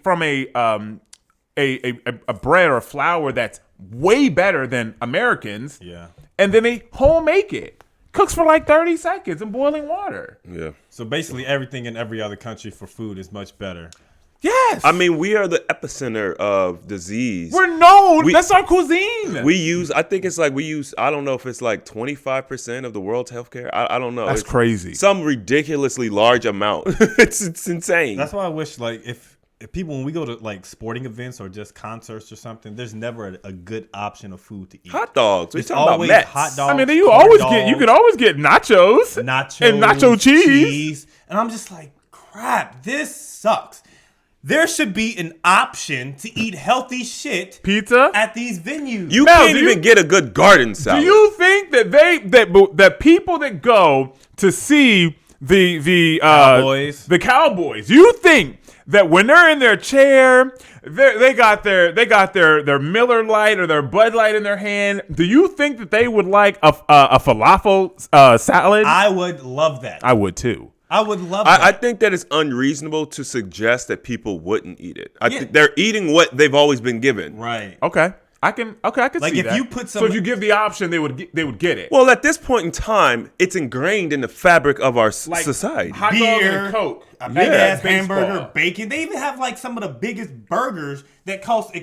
bread or a flour that's way better than Americans. Yeah. And then they home make it. Cooks for like 30 seconds in boiling water. Yeah. So basically, everything in every other country for food is much better. Yes. I mean, we are the epicenter of disease. We're known. That's our cuisine. I think it's like I don't know if it's like 25% of the world's healthcare. I don't know. That's It's crazy. Some ridiculously large amount. it's insane. That's why I wish, like, if people, when we go to like sporting events or just concerts or something, there's never a good option of food to eat. Hot dogs. We're It's talking about always Mets. hot dogs. I mean, corn you could always get nachos. nachos and nacho cheese. And I'm just like, crap, this sucks. There should be an option to eat healthy shit Pizza. at these venues. You Mel, can't even get a good garden salad. Do you think that that people that go to see the Cowboys, you think that when they're in their chair, they got their Miller Lite or their Bud Light in their hand? Do you think that they would like a falafel salad? I would love that. I would too. I would love that. I think that it's unreasonable to suggest that people wouldn't eat it. I think they're eating what they've always been given. Right. Okay, I can Like, see if that. you put so if you give the option, they would get it. Well, at this point in time, it's ingrained in the fabric of our Like society. hot dog Beer, and Coke, a big ass baseball. hamburger, bacon. They even have like some of the biggest burgers that cost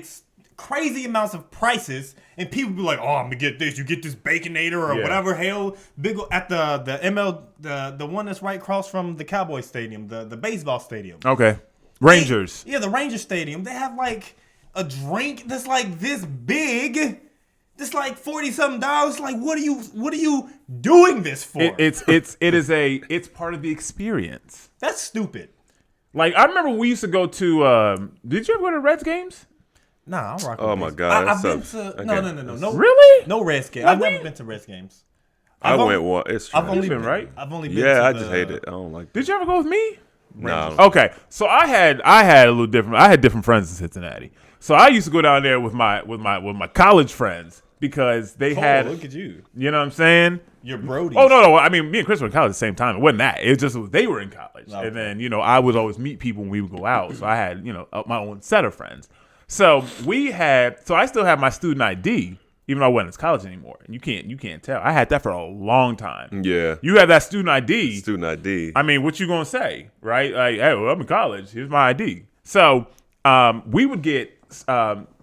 crazy amounts of prices, and people be like, "Oh, I'm gonna get this. You get this Baconator or whatever hell." Big at the one that's right across from the Cowboy Stadium, the baseball stadium. Okay, Rangers. The Ranger Stadium. They have like a drink that's like this big. That's like $40-something. Like, what are you doing this for? It's part of the experience. That's stupid. Like, I remember we used to go to. Did you ever go to Reds games? Nah, I'm rocking. Oh with my this. God, I've that's been so- to okay. no. Really? No Reds games. Like I've we- never been to Reds games. I went one. It's I've trash. only been, been right? I've only been. Yeah, to I the, just hate it. I don't like. Did you ever go with me? No. Okay, so I had a little different. I had different friends in Cincinnati. So I used to go down there with my college friends because they had. look at you. You know what I'm saying? You're Brody. Oh no! I mean, me and Chris were in college at the same time. It wasn't that. It just they were in college, Okay. and then I would always meet people when we would go out. So I had my own set of friends. So I still have my student ID, even though I wasn't in college anymore. And you can't tell. I had that for a long time. Yeah. You have that student ID. Student ID. I mean, what you gonna say, right? Like, hey, well, I'm in college. Here's my ID. So we would get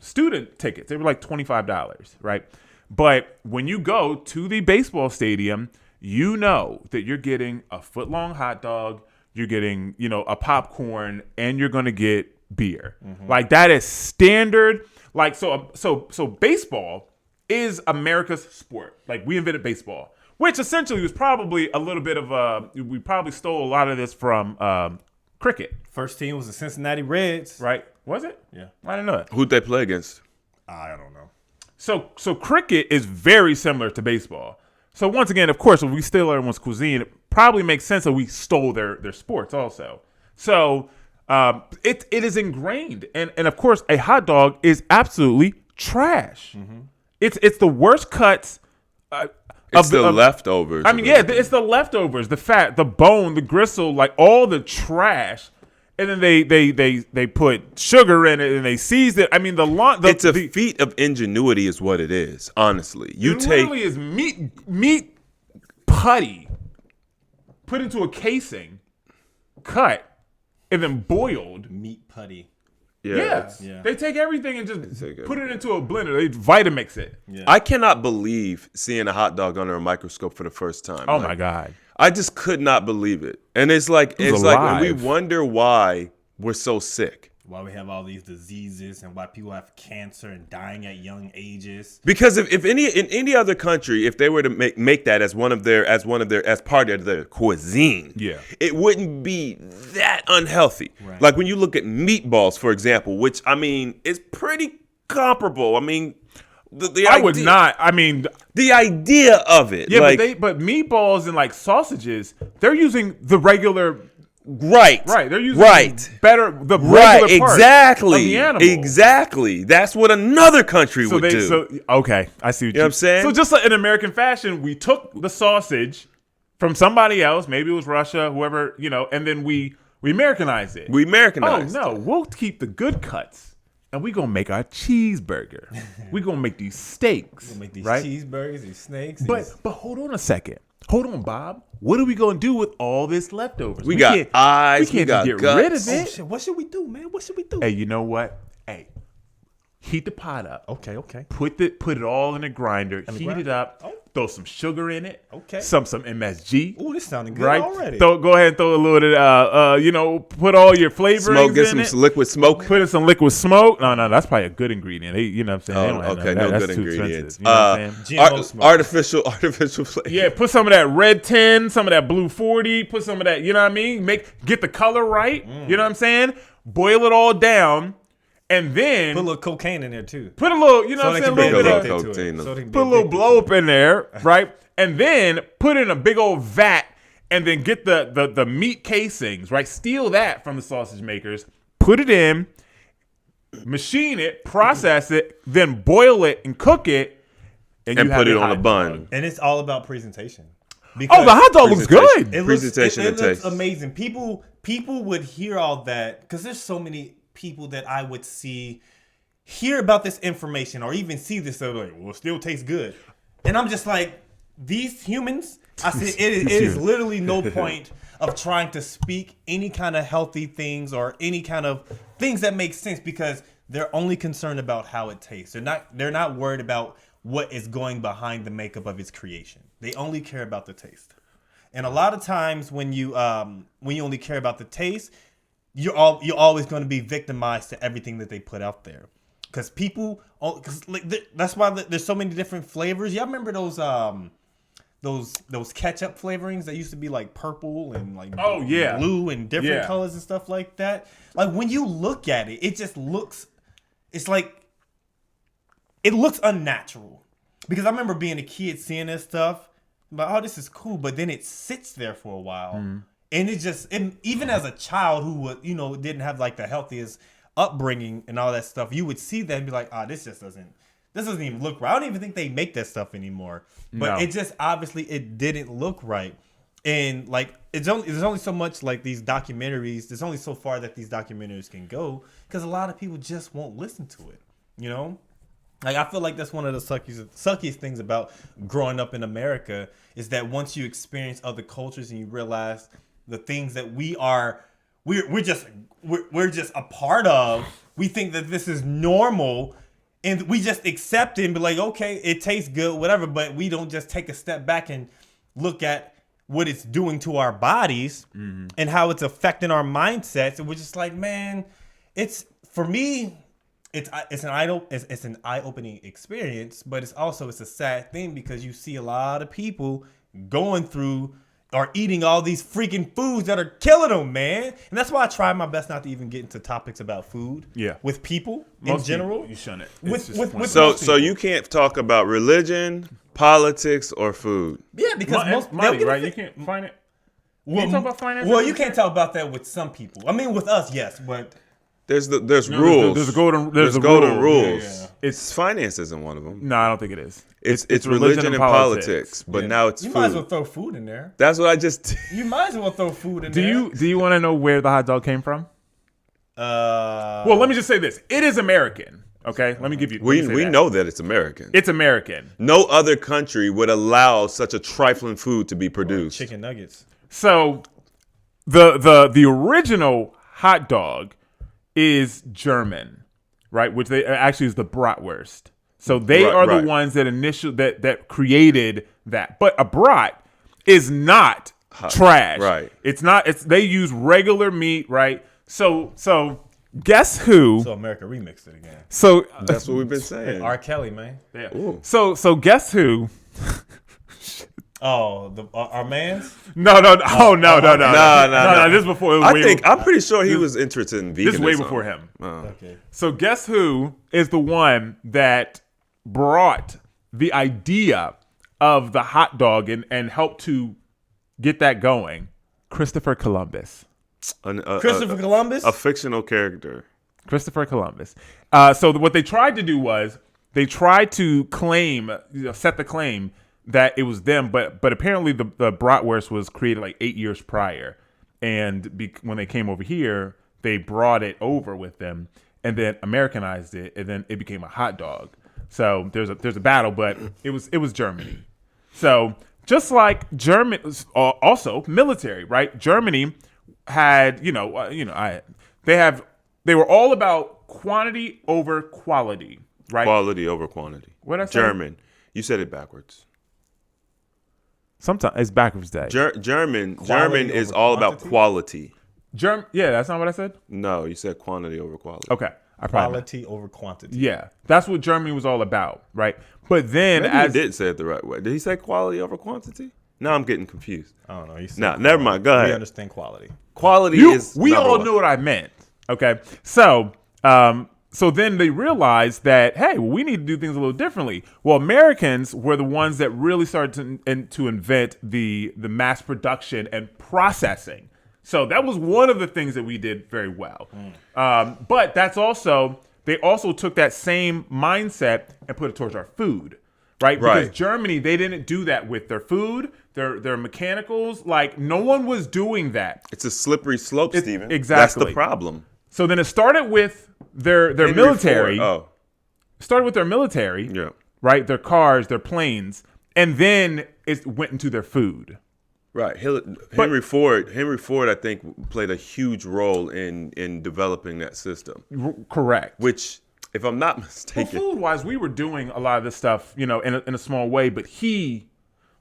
student tickets. They were like $25, right? But when you go to the baseball stadium, you know that you're getting a foot-long hot dog, you're getting, a popcorn, and you're going to get beer. Mm-hmm. Like, that is standard. Like, so baseball is America's sport. Like, we invented baseball, which essentially was probably a little bit of we probably stole a lot of this from cricket. First team was the Cincinnati Reds. Right? Was it? Yeah. I didn't know that. Who'd they play against? I don't know. So cricket is very similar to baseball. So once again, of course, if we steal everyone's cuisine, it probably makes sense that we stole their sports also. So it is ingrained. And of course, a hot dog is absolutely trash. Mm-hmm. It's the worst cuts. It's the leftovers. I mean, yeah, it's the leftovers, the fat, the bone, the gristle, like all the trash. And then they put sugar in it and they season it. I mean, it's a feat of ingenuity, is what it is. Honestly, literally is meat putty put into a casing, cut, and then boiled. Meat putty. Yeah. They take everything and just put it into a blender. They Vitamix it. Yeah. I cannot believe seeing a hot dog under a microscope for the first time. Oh my God. I just could not believe it. And it's like we wonder why we're so sick. Why we have all these diseases and why people have cancer and dying at young ages. Because if in any other country, if they were to make that as part of their cuisine, it wouldn't be that unhealthy. Right. Like when you look at meatballs, for example, which I mean is pretty comparable. I mean, the idea of it. Yeah, but meatballs and like sausages, they're using the regular. Right. They're using better the regular part exactly. of the animal. Exactly. That's what another country would do. Okay, I see what you know what I'm saying. So just like in American fashion, we took the sausage from somebody else, maybe it was Russia, whoever, and then we Americanized it. Oh no, we'll keep the good cuts. And we're going to make our cheeseburger. We're going to make these steaks. We're going to make these right? cheeseburgers, these snakes. But hold on a second. Hold on, Bob. What are we going to do with all this leftovers? We got eyes. We got just get guts. rid of it. Oh, shit. What should we do, man? What should we do? Hey, you know what? Hey, heat the pot up. Okay. Put it all in a grinder. Heat it up. Oh. Throw some sugar in it. Okay. Some MSG. Ooh, this sounding good already. Go ahead and throw a little bit, put all your flavorings smoke, get in it. some liquid smoke. Put in some liquid smoke. No, that's probably a good ingredient. You know what I'm saying? Oh, okay, no good ingredients. You know artificial flavor. Yeah, put some of that red 10, some of that blue 40, put some of that, you know what I mean? Get the color right. You know what I'm saying? Boil it all down. And then put a little cocaine in there too. Put a little, you know what I'm saying? Put a little blow up in there, right? And then put in a big old vat and then get the meat casings, right? Steal that from the sausage makers, put it in, machine it, process it, then boil it and cook it. And put it on a bun. And it's all about presentation. The hot dog looks good. It looks amazing. People would hear all that because there's so many people that I would hear about this information or even see this, they're like, well, it still tastes good. And I'm just like, these humans, I said, it is literally no point of trying to speak any kind of healthy things or any kind of things that make sense because they're only concerned about how it tastes. They're not worried about what is going behind the makeup of its creation. They only care about the taste. And a lot of times when you only care about the taste, you're always going to be victimized to everything that they put out there, because that's why there's so many different flavors. Y'all remember those ketchup flavorings that used to be like purple and like blue and different colors and stuff like that? Like when you look at it, it looks unnatural. Because I remember being a kid seeing this stuff, like, oh, this is cool, but then it sits there for a while. Mm. And even as a child who didn't have like the healthiest upbringing and all that stuff, you would see that and be like, this doesn't even look right. I don't even think they make that stuff anymore. But It just obviously it didn't look right. And like there's only so much like these documentaries. There's only so far that these documentaries can go because a lot of people just won't listen to it. Like I feel like that's one of the suckiest things about growing up in America is that once you experience other cultures and you realize the things that we're just a part of, we think that this is normal and we just accept it and be like, okay, it tastes good, whatever, but we don't just take a step back and look at what it's doing to our bodies and how it's affecting our mindsets. And we're just like, man, for me, it's an eye-opening experience, but it's a sad thing because you see a lot of people going through or eating all these freaking foods that are killing them, man. And that's why I try my best not to even get into topics about food with people in general. You shouldn't. So you can't talk about religion, politics, or food. Yeah, because money, right? You can't find it. Well, you talk about finance. Well, you can't talk about that with some people. I mean, with us, yes, but There's rules. There's golden golden rule. rules. Yeah. It's finance isn't one of them. No, I don't think it is. It's religion and politics. But now it's You food. might as well throw food in there. That's what I just. You might as well throw food in there. Do you want to know where the hot dog came from? Well, let me just say this: it is American. Okay, let me give you. We know that it's American. It's American. No other country would allow such a trifling food to be produced. Chicken nuggets. So, the original hot dog is German, right? Which they actually is the bratwurst. So they are the ones that created that. But a brat is not trash. Right. It's not. They use regular meat, right? So guess who? So America remixed it again. So That's what we've been saying. R. Kelly, man. yeah. Ooh. So guess who? Oh, our man's? No. Oh no. This is before. It was I'm pretty sure he was interested in vegan. This is way or something. before him. Okay. So guess who is the one that brought the idea of the hot dog and helped to get that going? Christopher Columbus. Christopher Columbus? A fictional character. Christopher Columbus. So what they tried to do was they tried to claim, set the claim that it was them, but apparently the bratwurst was created like 8 years prior, and when they came over here, they brought it over with them and then Americanized it, and then it became a hot dog. So there's a battle, but it was Germany. So just like German, also military, right? Germany had they were all about quantity over quality, right? Quality over quantity. What did I say? German. You said it backwards. Sometimes it's backwards day. German Quality is over all about quantity? quality. Yeah, that's not what I said. No, you said quantity over quality. Okay, I probably Quality over quantity. yeah, that's what Germany was all about, right? But then Maybe as he did say it the right way. Did he say quality over quantity? Now I'm getting confused. I don't know. You said Nah, never mind. Go We ahead. understand quality. Quality is we number all one. knew what I meant. Okay, so then they realized that hey, we need to do things a little differently. Well, Americans were the ones that really started to invent the mass production and processing. So that was one of the things that we did very well. But that's they also took that same mindset and put it towards our food, right? Because Germany, they didn't do that with their food, their mechanicals. Like no one was doing that. It's a slippery slope, Steven. Exactly. That's the problem. So then it started with their Henry military. Ford. Started with their military, Yeah. right? Their cars, their planes, and then it went into their food. Right. Henry Ford, I think, played a huge role in developing that system. Correct. Which, if I'm not Well, mistaken, food-wise, we were doing a lot of this stuff, in a small way. But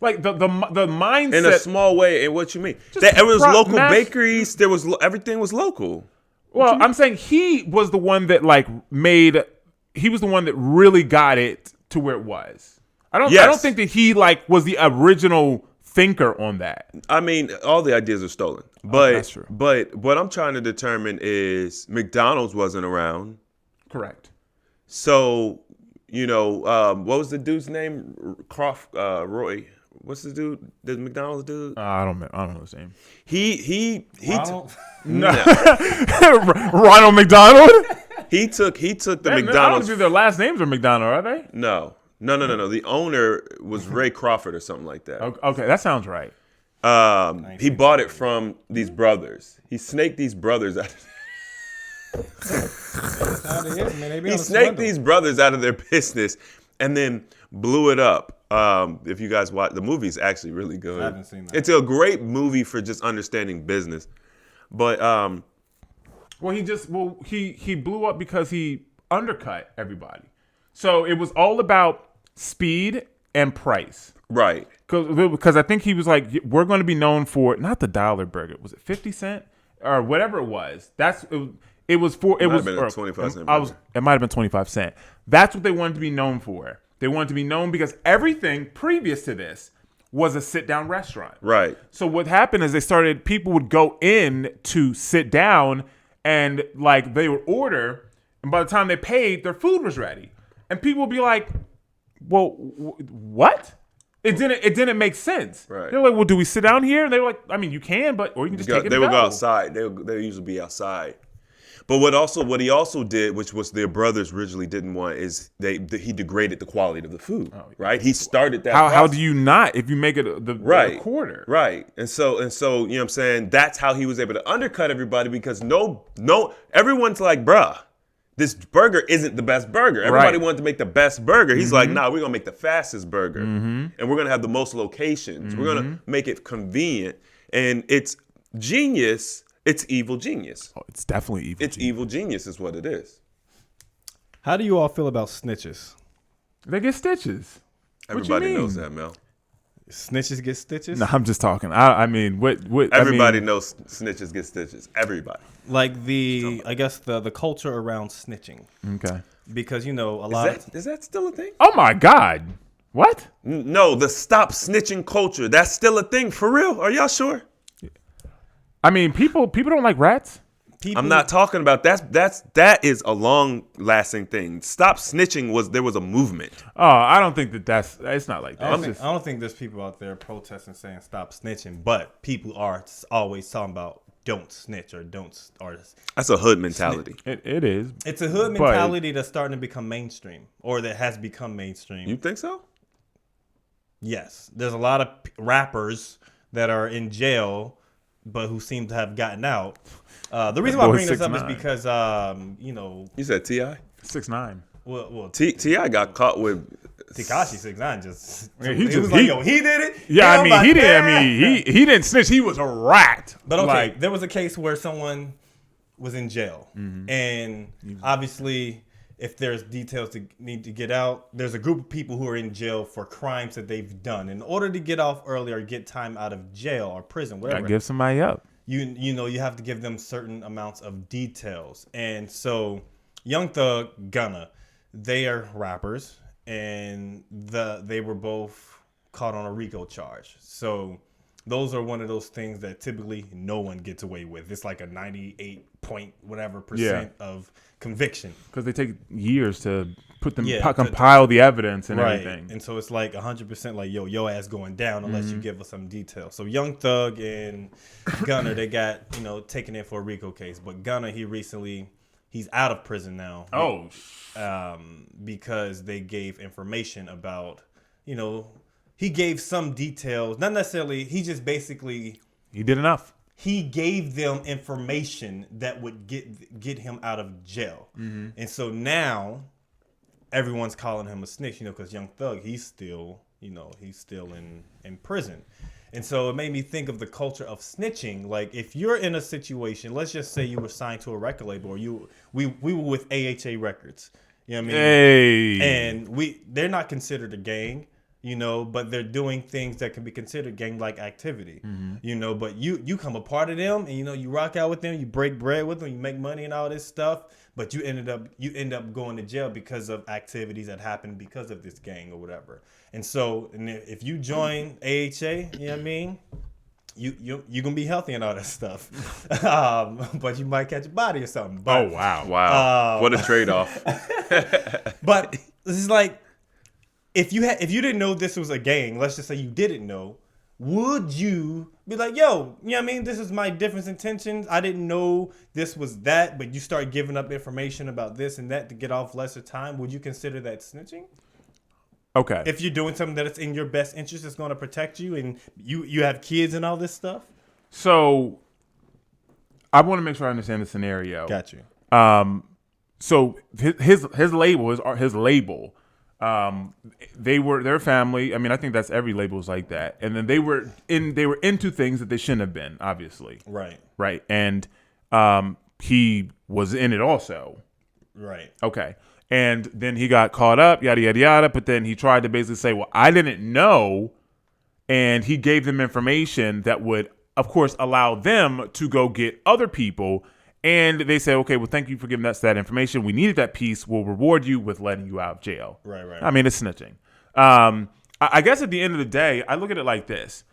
like the mindset in a small way, and what you mean? Just There was local mass- bakeries. There was everything was local. Well, I'm saying he was the one that he was the one that really got it to where it was. I don't think that he was the original thinker on that. I mean, all the ideas are stolen. But that's true. But what I'm trying to determine is McDonald's wasn't around. Correct. So, what was the dude's name? Roy. What's the dude? The McDonald's dude? I don't know his name. Ronald? Ronald McDonald. He took the I don't McDonald's. think their last names are McDonald, are they? No. The owner was Ray Crawford or something like that. Okay, that sounds right. He bought it from these brothers. He snaked these brothers out. He snaked these brothers out of their business and then blew it up. If you guys watch, the movie's actually really good. I haven't seen that. It's a great movie for just understanding business. But he blew up because he undercut everybody. So it was all about speed and price. right. Because I think he was like, we're going to be known for not the dollar burger. Was it 50 cent or whatever it was? It was for it Might was have been a for- 25 cent It might have been 25 cent. That's what they wanted to be known for. They wanted to be known because everything previous to this was a sit down restaurant. Right. So what happened is people would go in to sit down and they would order, and by the time they paid, their food was ready. And people would be like, well, what? It didn't make sense. Right. They're like, well, do we sit down here? And they were like, I mean, you can, or you can just take it. They and would go go outside. They would usually be outside. But what he also did, which was their brothers originally didn't want, is he degraded the quality of the food. Right? He started that. How do you not if you make it a quarter? Right. And so you know what I'm saying? That's how he was able to undercut everybody because no everyone's like, bruh, this burger isn't the best burger. Everybody wanted to make the best burger. He's like, nah, we're gonna make the fastest burger, and we're gonna have the most locations. We're gonna make it convenient, and it's genius. It's evil genius. Oh, it's definitely evil. It's evil genius is what it is. How do you all feel about snitches? They get stitches. Everybody knows that, Mel. Snitches get stitches? No, I'm just talking. I mean, what? Everybody knows snitches get stitches. Everybody. Like I guess the culture around snitching. Okay. Because a lot. Is that still a thing? Oh my God! What? No, the stop snitching culture. That's still a thing for real. Are y'all sure? I mean, people don't like rats. I'm not talking about that is a long lasting thing. Stop snitching there was a movement. Oh, I don't think it's not like that. I don't think there's people out there protesting saying stop snitching, but people are always talking about don't snitch or That's a hood mentality. It is. It's a hood mentality that's starting to become mainstream, or that has become mainstream. You think so? Yes, there's a lot of rappers that are in jail, but who seem to have gotten out. The reason why I bring this up is because, You said T.I.? 6ix9ine. Well, T.I. got caught with... Tekashi 6ix9ine just... Yeah, he was like, yo, he did it? Yeah, he didn't. He didn't snitch. He was a rat. But okay, there was a case where someone was in jail. And obviously, if there's details that need to get out, there's a group of people who are in jail for crimes that they've done. In order to get off early or get time out of jail or prison, whatever. Gotta give somebody up. You have to give them certain amounts of details. And so Young Thug, Gunna, they are rappers, and they were both caught on a RICO charge. So those are one of those things that typically no one gets away with. It's like a 98% of conviction. Because they take years to put them compile the evidence and everything. And so it's like 100% like, yo ass going down unless you give us some detail. So Young Thug and Gunna, they got, taken in for a RICO case. But Gunna, he's out of prison now. Because they gave information about, he gave some details, not necessarily, he just basically... He did enough. He gave them information that would get him out of jail. And so now everyone's calling him a snitch, because Young Thug, he's still in prison. And so it made me think of the culture of snitching. Like, if you're in a situation, let's just say you were signed to a record label, or we were with AHA Records. You know what I mean? Hey. And they're not considered a gang, but they're doing things that can be considered gang-like activity. But you come a part of them, and you rock out with them, you break bread with them, you make money and all this stuff, but you end up going to jail because of activities that happened because of this gang or whatever. And so, if you join AHA, you know what I mean, you're gonna be healthy and all that stuff, but you might catch a body or something. But, wow! What a trade-off. But this is like, if you didn't know this was a gang, let's just say you didn't know, would you be like, yo, you know what I mean? This is my difference intentions. I didn't know this was that, but you start giving up information about this and that to get off lesser time. Would you consider that snitching? Okay. If you're doing something that's in your best interest, that's going to protect you, and you have kids and all this stuff? So I want to make sure I understand the scenario. Got you. So his label, their family. I mean, I think that's every label is like that. And then they were into things that they shouldn't have been, obviously. Right. And he was in it also. Right. Okay. And then he got caught up, yada, yada, yada. But then he tried to basically say, well, I didn't know. And he gave them information that would, of course, allow them to go get other people. And they said, okay, well, thank you for giving us that information. We needed that piece. We'll reward you with letting you out of jail. Right. I mean, it's snitching. I guess at the end of the day, I look at it like this.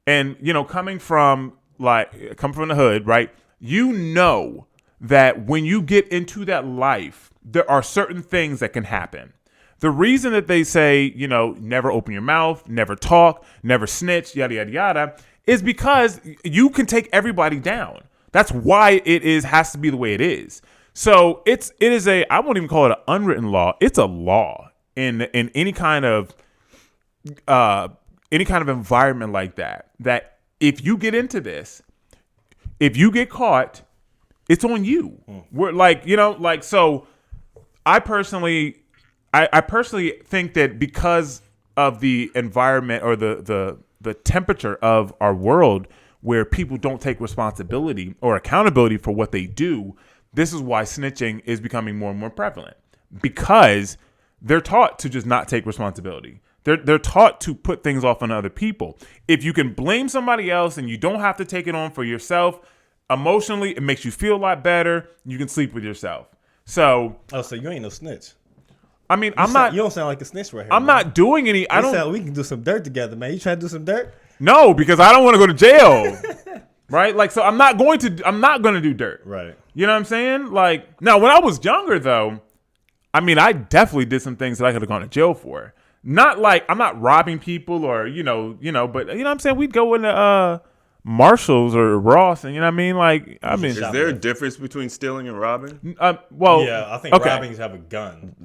And, coming from the hood, right? You know that when you get into that life, there are certain things that can happen. The reason that they say, never open your mouth, never talk, never snitch, yada, yada, yada, is because you can take everybody down. That's why has to be the way it is. So it is I won't even call it an unwritten law. It's a law in any kind of environment like that. That if you get into this, if you get caught, it's on you. We're so I personally think that because of the environment or the temperature of our world where people don't take responsibility or accountability for what they do, this is why snitching is becoming more and more prevalent, because they're taught to just not take responsibility. They're taught to put things off on other people. If you can blame somebody else and you don't have to take it on for yourself, emotionally, it makes you feel a lot better. You can sleep with yourself. So you ain't no snitch. I mean, You don't sound like a snitch right here. I'm not doing any. We can do some dirt together, man. You trying to do some dirt? No, because I don't want to go to jail. Right? Like, so I'm not going to do dirt. Right. You know what I'm saying? Like, now when I was younger though, I mean, I definitely did some things that I could have gone to jail for. Not like I'm not robbing people or, but you know what I'm saying? We'd go into Marshalls or Ross, and you know what I mean? Like, I mean, Is there a difference between stealing and robbing? Well, yeah, I think robbing have a gun.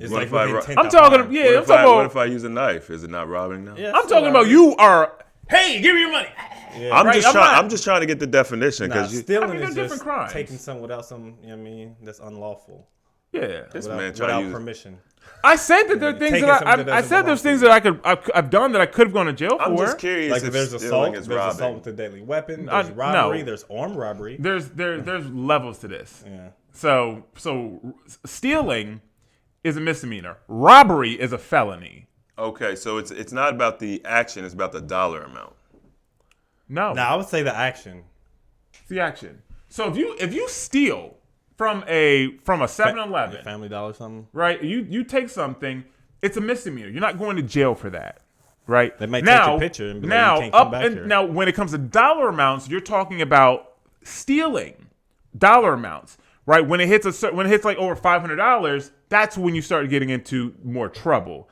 It's What like if I with ro- intent I'm to talking. harm. Yeah, What if I use a knife? Is it not robbing now? Yeah, I'm talking about you are. Hey, give me your money. Yeah. I'm just trying to get the definition Nah, because stealing I mean, they're is different just crimes. taking something without some. You know what I mean, that's unlawful. Yeah. Without permission. I said that there are things Taking that something that I doesn't said there's belong things to that I've done that I could have gone to jail for. I'm just curious Like if there's stealing assault, is there's robbing. assault with a deadly weapon, No. there's robbery, there's armed robbery. There's levels to this. Yeah. So stealing is a misdemeanor. Robbery is a felony. Okay, so it's not about the action; it's about the dollar amount. No. Now I would say the action. It's the action. So if you steal from a 7-Eleven, Family Dollar or something. right? You take something, it's a misdemeanor. You're not going to jail for that, right? They may take your picture and be like, you can't come back here. Now, when it comes to dollar amounts, you're talking about stealing dollar amounts, right? When it hits like over $500, that's when you start getting into more trouble.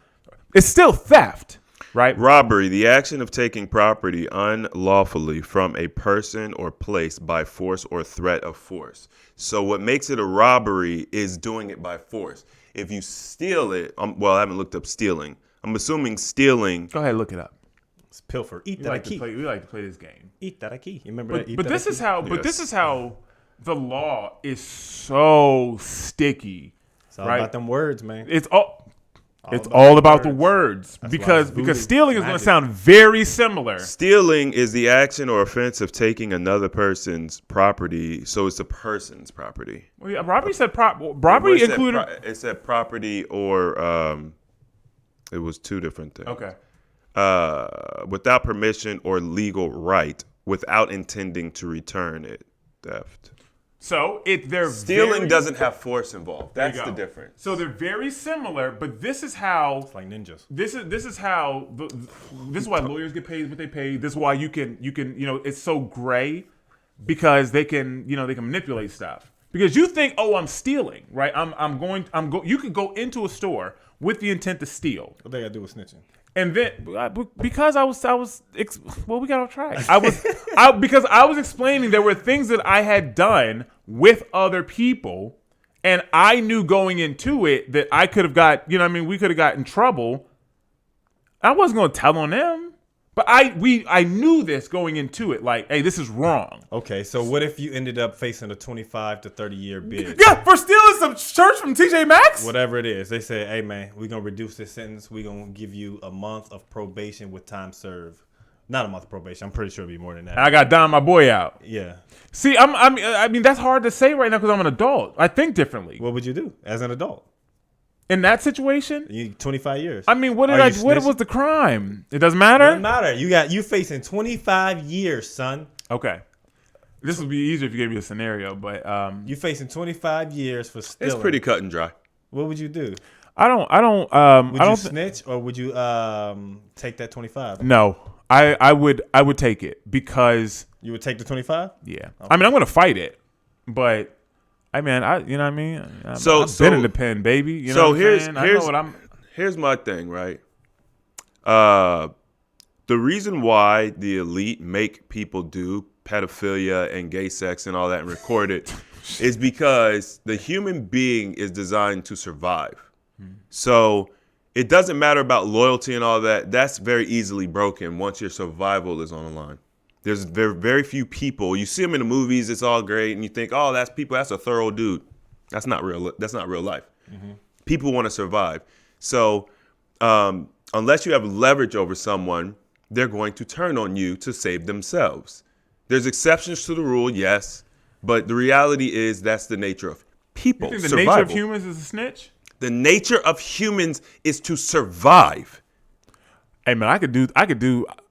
It's still theft, right? Robbery, the action of taking property unlawfully from a person or place by force or threat of force. So what makes it a robbery is doing it by force. If you steal it, I haven't looked up stealing. I'm assuming stealing. Go ahead, look it up. It's pilfer. Eat We that like key. to play this game. Eat that key. You remember that? Eat But that this key? is how. Yes. But this is how the law is so sticky. It's all right? about them words, man. It's all. It's about all the about the words. words why because it's voodoo stealing is going to magic. sound very similar. Stealing is the action or offense of taking another person's property. So it's a person's property. Well, yeah, robbery said robbery Well, included. It said property or it was two different things. Okay. Without permission or legal right, without intending to return it. Theft. So Stealing doesn't have force involved. There you That's the go. difference. So they're very similar, but this is how. It's like ninjas. This is how. This is why lawyers get paid what they pay. This is why you can it's so gray because they can manipulate stuff. Because you think, oh, I'm stealing, right? You could go into a store with the intent to steal. What they got to do with snitching? And then because we got off track. Because I was explaining there were things that I had done with other people, and I knew going into it that I could have we could have got in trouble. I wasn't going to tell on them, but I knew this going into it. Like, hey, this is wrong. Okay, so what if you ended up facing a 25 to 30 year bid? Yeah, for stealing some shirts from TJ Maxx. Whatever it is, they say, hey man, we're gonna reduce this sentence. We're gonna give you a month of probation with time served. Not a month of probation. I'm pretty sure it'll be more than that. I got Don, my boy, out. Yeah. See, I mean that's hard to say right now because I'm an adult. I think differently. What would you do as an adult? In that situation, You 25 years. I mean, what Are you what snitching? was the crime? It doesn't matter. Doesn't matter. You facing 25 years, son. Okay, this would be easier if you gave me a scenario, but You facing 25 years for stealing. It's pretty cut and dry. What would you do? I don't. Would I you don't. snitch or would you take that 25? No, I would take it because You would take the 25? yeah. I mean, I'm gonna fight it, but. You know what I mean? I've been in the pen, baby. You know what I'm saying? I know what I'm. Here's my thing, right? The reason why the elite make people do pedophilia and gay sex and all that and record it is because the human being is designed to survive. So it doesn't matter about loyalty and all that. That's very easily broken once your survival is on the line. There's very, very few people. You see them in the movies, it's all great, and you think, oh, that's a thorough dude. That's not real. That's not real life. People want to survive. So unless you have leverage over someone, they're going to turn on you to save themselves. There's exceptions to the rule, yes, but the reality is that's the nature of people. You think the survival. nature of humans is a snitch? The nature of humans is to survive. Hey man, I could do.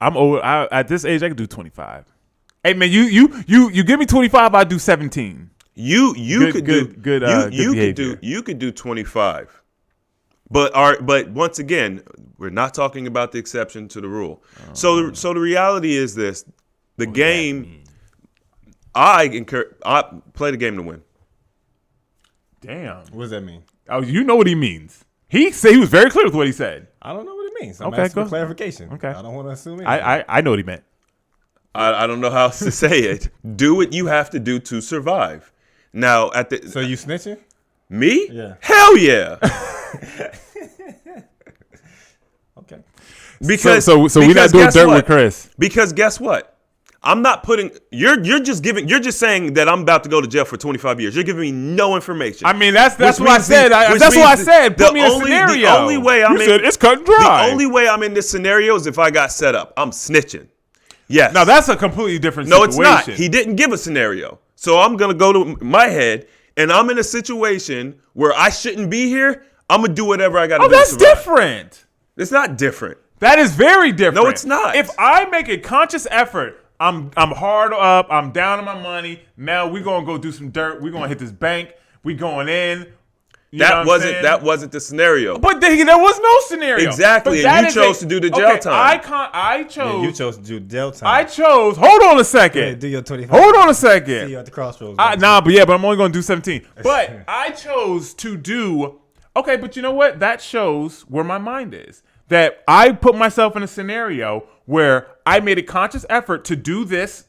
I'm old. At this age, I could do 25. Hey man, you give me 25, I do 17. You could do 25. But once again, we're not talking about the exception to the rule. So the reality is this: the game. I play the game to win. Damn. What does that mean? Oh, you know what he means. He was very clear with what he said. I don't know what it means. I'm Okay, asking go. for clarification. Okay. I don't want to assume anything. I know what he meant. I don't know how else to say it. Do what you have to do to survive. Now So you snitching? me? Yeah. Hell yeah. Okay. Because so we're not doing guess dirt what? with Chris. Because guess what? I'm not putting you're just saying that I'm about to go to jail for 25 years. You're giving me no information. I mean, that's Which what I means said. which That's what I means said. Put the me in a only- scenario. The only way you said it's cut and dry. The only way I'm in this scenario is if I got set up. I'm snitching. Yes. Now that's a completely different No, situation. it's not. He didn't give a scenario. So I'm going to go to my head, and I'm in a situation where I shouldn't be here. I'm going to do whatever I got to do. that's to survive. different. It's not different. That is very different. No, it's not. If I make a conscious effort, I'm hard up, I'm down on my money. Now we're gonna go do some dirt. We're gonna hit this bank. We going in. You know what I'm saying? That wasn't the scenario. But there was no scenario. Exactly, But and that you is chose to do the jail time. I chose. Yeah, you chose to do jail time. I chose. Hold on a second. Yeah, do your 25. Hold on a See second. you at the crossroads. But I'm only gonna do 17. But I chose to do. Okay, but you know what? That shows where my mind is. That I put myself in a scenario where I made a conscious effort to do this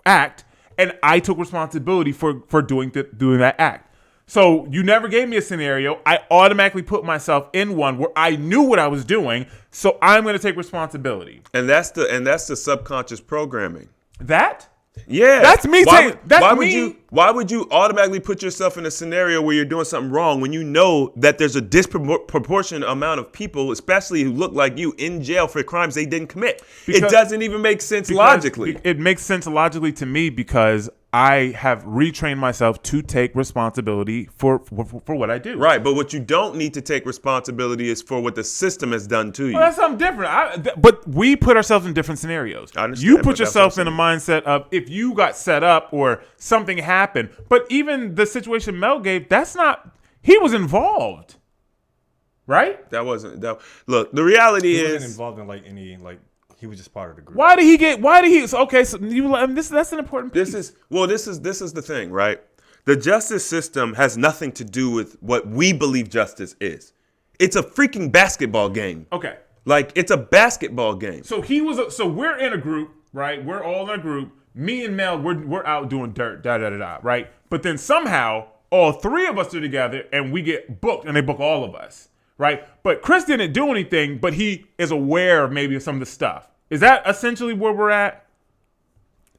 act, and I took responsibility for doing that act. So you never gave me a scenario. I automatically put myself in one where I knew what I was doing, so I'm going to take responsibility. And that's the subconscious programming. That? Yeah, That's me saying. That's me. Why would you automatically put yourself in a scenario where you're doing something wrong when you know that there's a disproportionate amount of people, especially who look like you, in jail for crimes they didn't commit? It doesn't even make sense logically. It makes sense logically to me because I have retrained myself to take responsibility for what I do. Right, but what you don't need to take responsibility is for what the system has done to you. Well, that's something different. But we put ourselves in different scenarios. I understand, You but put that's yourself what in I'm a mindset of if you got set up or something happened. But even the situation Mel gave, that's not. He was involved, right? That wasn't that. Look, the reality he wasn't is involved in any he was just part of the group. Why did he? So, okay, so that's an important piece. this is the thing, right? The justice system has nothing to do with what we believe justice is. It's a freaking basketball game. Okay. Like, it's a basketball game. So we're in a group, right? We're all in a group. Me and Mel, we're out doing dirt, right? But then somehow all three of us are together and we get booked, and they book all of us, right? But Chris didn't do anything, but he is aware of maybe some of the stuff. Is that essentially where we're at?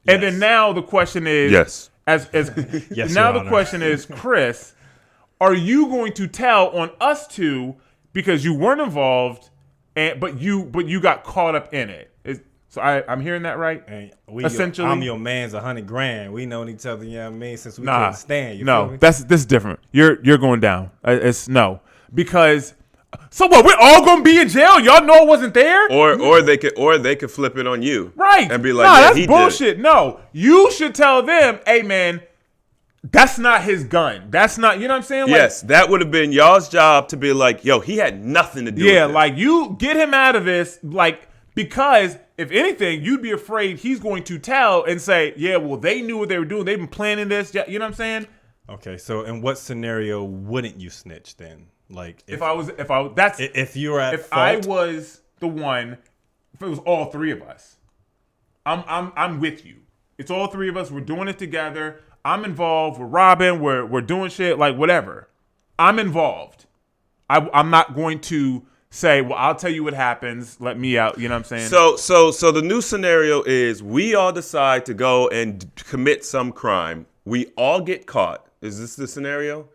Yes. And then now the question is, yes. As Yes, now Your the Honor. question is, Chris, are you going to tell on us two because you weren't involved, but you got caught up in it? So I'm hearing that right? And Essentially, I'm your man's $100,000. We known each other, you know what I mean, since we couldn't stand. You feel no, me? this is different. You're going down. It's no, because so what? We're all gonna be in jail. Y'all know it wasn't there. Or they could flip it on you, Right. And be like, nah, yeah, that's he bullshit. No, you should tell them, hey, man, that's not his gun. That's not, you know what I'm saying? Did. Yes, that would have been y'all's job to be like, yo, he had nothing to do with it. Like, you get him out of this, like, because if anything, you'd be afraid he's going to tell and say, yeah, well, they knew what they were doing. They've been planning this. You know what I'm saying? Okay, so in what scenario wouldn't you snitch then? Like If I was, if you were at if fault, I was the one if it was all three of us. I'm with you. It's all three of us. We're doing it together. I'm involved. We're robbing. We're doing shit, like whatever. I'm involved. I'm not going to say, well, I'll tell you what happens. Let me out. You know what I'm saying? So the new scenario is we all decide to go and commit some crime. We all get caught. Is this the scenario?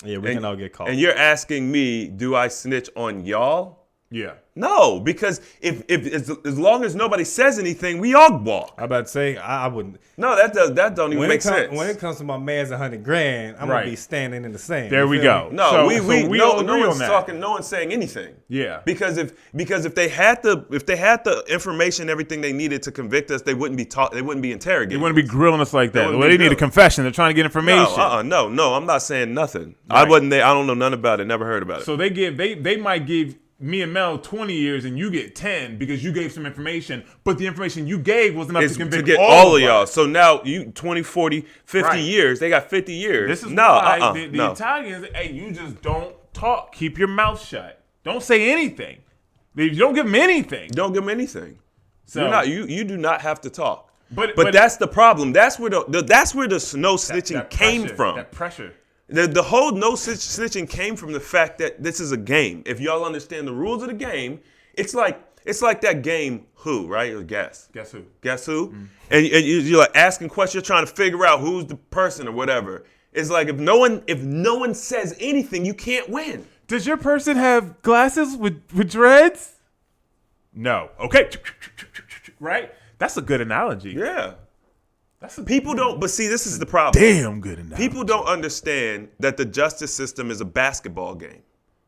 Yeah, we can all get caught. And you're asking me, do I snitch on y'all? Yeah. No, because if as long as nobody says anything, we all walk. I about to say I wouldn't. No, that don't even make sense. When it comes to my man's $100,000, I'm Right. gonna be standing in the same. There You we feel go. me? No, So we all no agree one's on that. talking. No one's saying anything. Yeah. Because if they had the information, everything they needed to convict us, they wouldn't be taught. They wouldn't be interrogated. They wouldn't be grilling us like that. wouldn't Well, be they need a grilling. confession. They're trying to get information. No. I'm not saying nothing. Right. I wasn't there. I don't know nothing about it. Never heard about it. So they might give me and Mel 20 years and you get 10 because you gave some information, but the information you gave was enough It's to to convict get all of y'all. us. So now you 20, 40, 50 Right. years. They got 50 years. This is no, why the no. Italians, hey, you just don't talk. Keep your mouth shut. Don't say anything. You don't give them anything. Don't give them anything. So You're not. You do not have to talk. But that's the problem. That's where the no snitching that came pressure, from. That pressure. The whole no snitching came from the fact that this is a game. If y'all understand the rules of the game, it's like that game Who, right? Or Guess. Guess who? Guess who? And you're like asking questions, you're trying to figure out who's the person or whatever. It's like if no one says anything, you can't win. Does your person have glasses with dreads? No. Okay. Right? That's a good analogy. Yeah. That's a People don't, but see, this is the problem. damn good analogy. People don't understand that the justice system is a basketball game,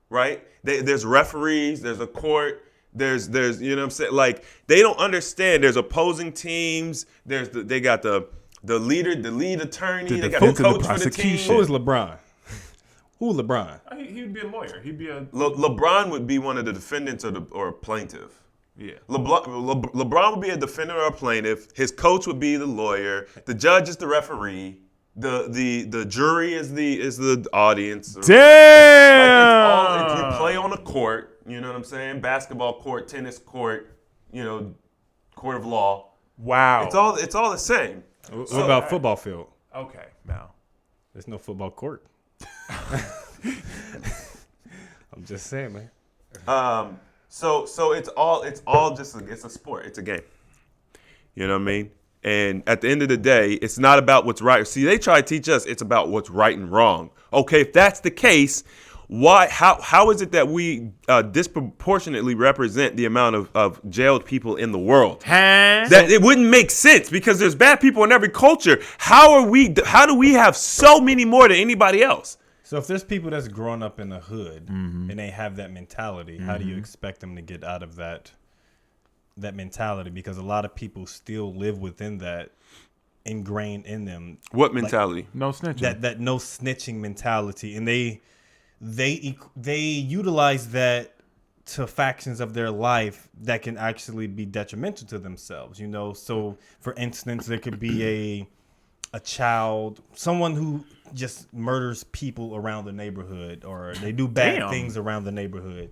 right? There's referees, there's a court, there's you know what I'm saying? Like they don't understand. There's opposing teams. They got the leader, the lead attorney. The they got the defense and the coach for the team. prosecution. Who is LeBron? Who LeBron? He would be a lawyer. He'd be a LeBron would be one of the defendants or a plaintiff. yeah. LeBron would be a defender or a plaintiff. His coach would be the lawyer. The judge is the referee. The jury is the audience. Damn. Like if you play on a court, you know what I'm saying? Basketball court, tennis court, court of law. Wow. It's all the same. What about football field? Okay. Now. There's no football court. I'm just saying, man. So it's all just it's a sport. It's a game. You know what I mean? And at the end of the day, it's not about what's right. See, they try to teach us it's about what's right and wrong. Okay, if that's the case, why? How is it that we disproportionately represent the amount of jailed people in the world? That it wouldn't make sense because there's bad people in every culture. How do we have so many more than anybody else? So if there's people that's growing up in the hood and they have that mentality, how do you expect them to get out of that mentality? Because a lot of people still live within that ingrained in them. What mentality? No snitching. That no snitching mentality, and they utilize that to factions of their life that can actually be detrimental to themselves. So for instance, there could be a child, someone who just murders people around the neighborhood, or they do bad things around the neighborhood,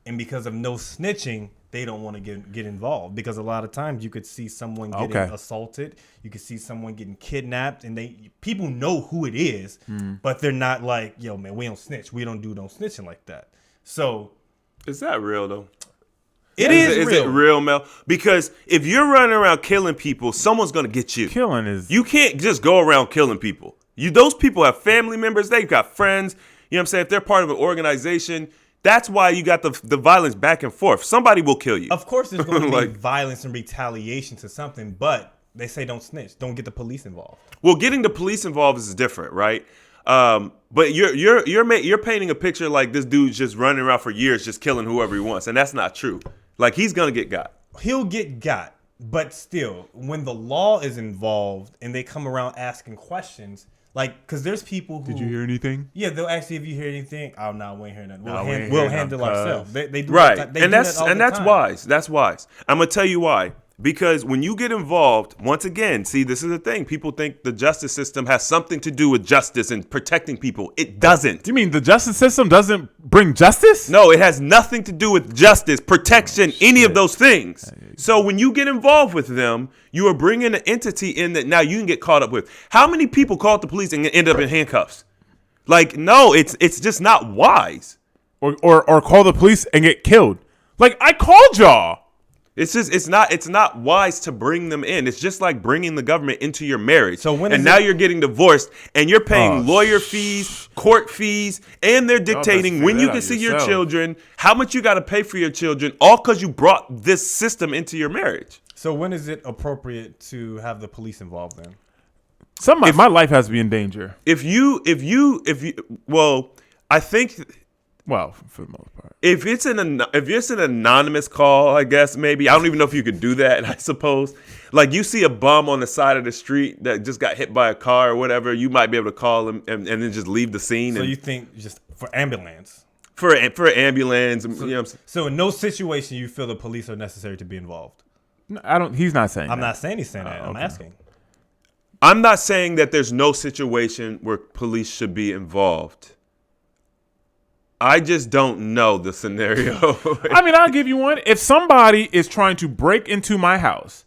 and because of no snitching, they don't want to get involved. Because a lot of times you could see someone getting assaulted, you could see someone getting kidnapped, and people know who it is, but they're not like, yo man, we don't snitch, we don't do no snitching like that. So Is that real though? is Is it real, Mel? Because if you're running around killing people, someone's gonna get you. Killing is. You can't just go around killing people. Those people have family members. They've got friends. You know what I'm saying? If they're part of an organization, that's why you got the violence back and forth. Somebody will kill you. Of course there's going to be Like- violence and retaliation to something, but they say don't snitch, don't get the police involved. Well, getting the police involved is different, right? But you're painting a picture like this dude's just running around for years, just killing whoever he wants, and that's not true. Like he's gonna get got. He'll get got, but still, when the law is involved and they come around asking questions, like, because there's people who... Did you hear anything? Yeah, they'll ask you if you hear anything. Oh, no, we ain't hearing nothing. No, we ain't We'll hearing handle nothing, ourselves. They do Right, that, and that's wise. That's wise. I'm gonna tell you why. Because when you get involved, once again, see, this is the thing. People think the justice system has something to do with justice and protecting people. It doesn't. You mean the justice system doesn't bring justice? No, it has nothing to do with justice, protection, any of those things. So when you get involved with them, you are bringing an entity in that now you can get caught up with. How many people called the police and end up in handcuffs? Like, no, it's just not wise. Or call the police and get killed. Like, I called y'all. It's not wise to bring them in. It's just like bringing the government into your marriage. So now you're getting divorced and you're paying lawyer fees, court fees, and they're dictating when you can see your children, how much you got to pay for your children, all because you brought this system into your marriage. So when is it appropriate to have the police involved then? My life has to be in danger. I think. Well, for the most part. If it's an anonymous call, I guess maybe. I don't even know if you could do that, I suppose. Like you see a bum on the side of the street that just got hit by a car or whatever, you might be able to call him and then just leave the scene. So you think just for ambulance? For ambulance. So in no situation you feel the police are necessary to be involved? No, I don't. He's not saying I'm that. not saying he's saying that. I'm asking. I'm not saying that there's no situation where police should be involved. I just don't know the scenario. I mean, I'll give you one. If somebody is trying to break into my house,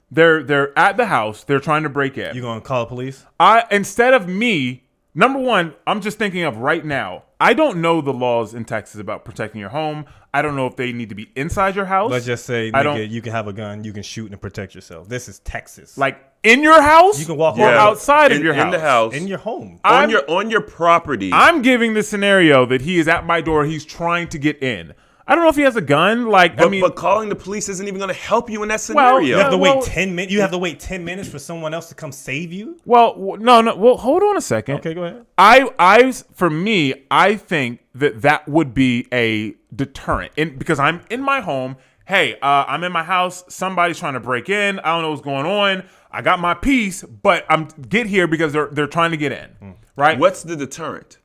they're at the house, they're trying to break in. You gonna call the police? Instead of me, number one, I'm just thinking of right now. I don't know the laws in Texas about protecting your home. I don't know if they need to be inside your house. Let's just say, nigga, you can have a gun, you can shoot and protect yourself. This is Texas. Like in your house, you can walk or outside of your house. In the house. In your home. On your property. I'm giving the scenario that he is at my door. He's trying to get in. I don't know if he has a gun. But calling the police isn't even going to help you in that scenario. You have to wait 10 minutes. You have to wait 10 minutes for someone else to come save you. Well, no. Well, hold on a second. Okay, go ahead. For me, I think that would be a deterrent, because I'm in my home. Hey, I'm in my house. Somebody's trying to break in. I don't know what's going on. I got my piece, but I'm get here because they're trying to get in. Right? What's the deterrent?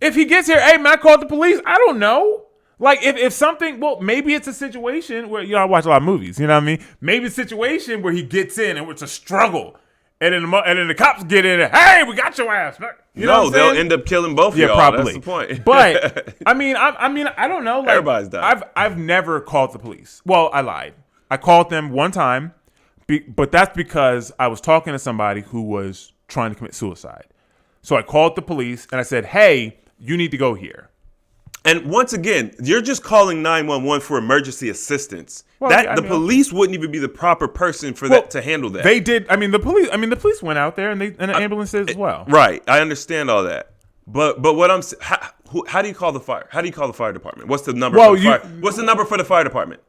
If he gets here, hey man, I called the police. I don't know. Like if something, maybe it's a situation where, I watch a lot of movies, you know what I mean? Maybe it's a situation where he gets in and it's a struggle. And then the cops get in and, hey, we got your ass. They'll end up killing both of y'all. Probably. That's the point. But I mean, I don't know. Like, everybody's dying. I've never called the police. Well, I lied. I called them one time, but that's because I was talking to somebody who was trying to commit suicide. So I called the police and I said, hey, you need to go here. And once again, you're just calling 911 for emergency assistance. Well, the police wouldn't even be the proper person for that to handle that. They did. I mean, the police went out there and the ambulance did as well. Right. I understand all that. But what I'm how do you call the fire? How do you call the fire department? What's the number for the fire? What's the number for the fire department?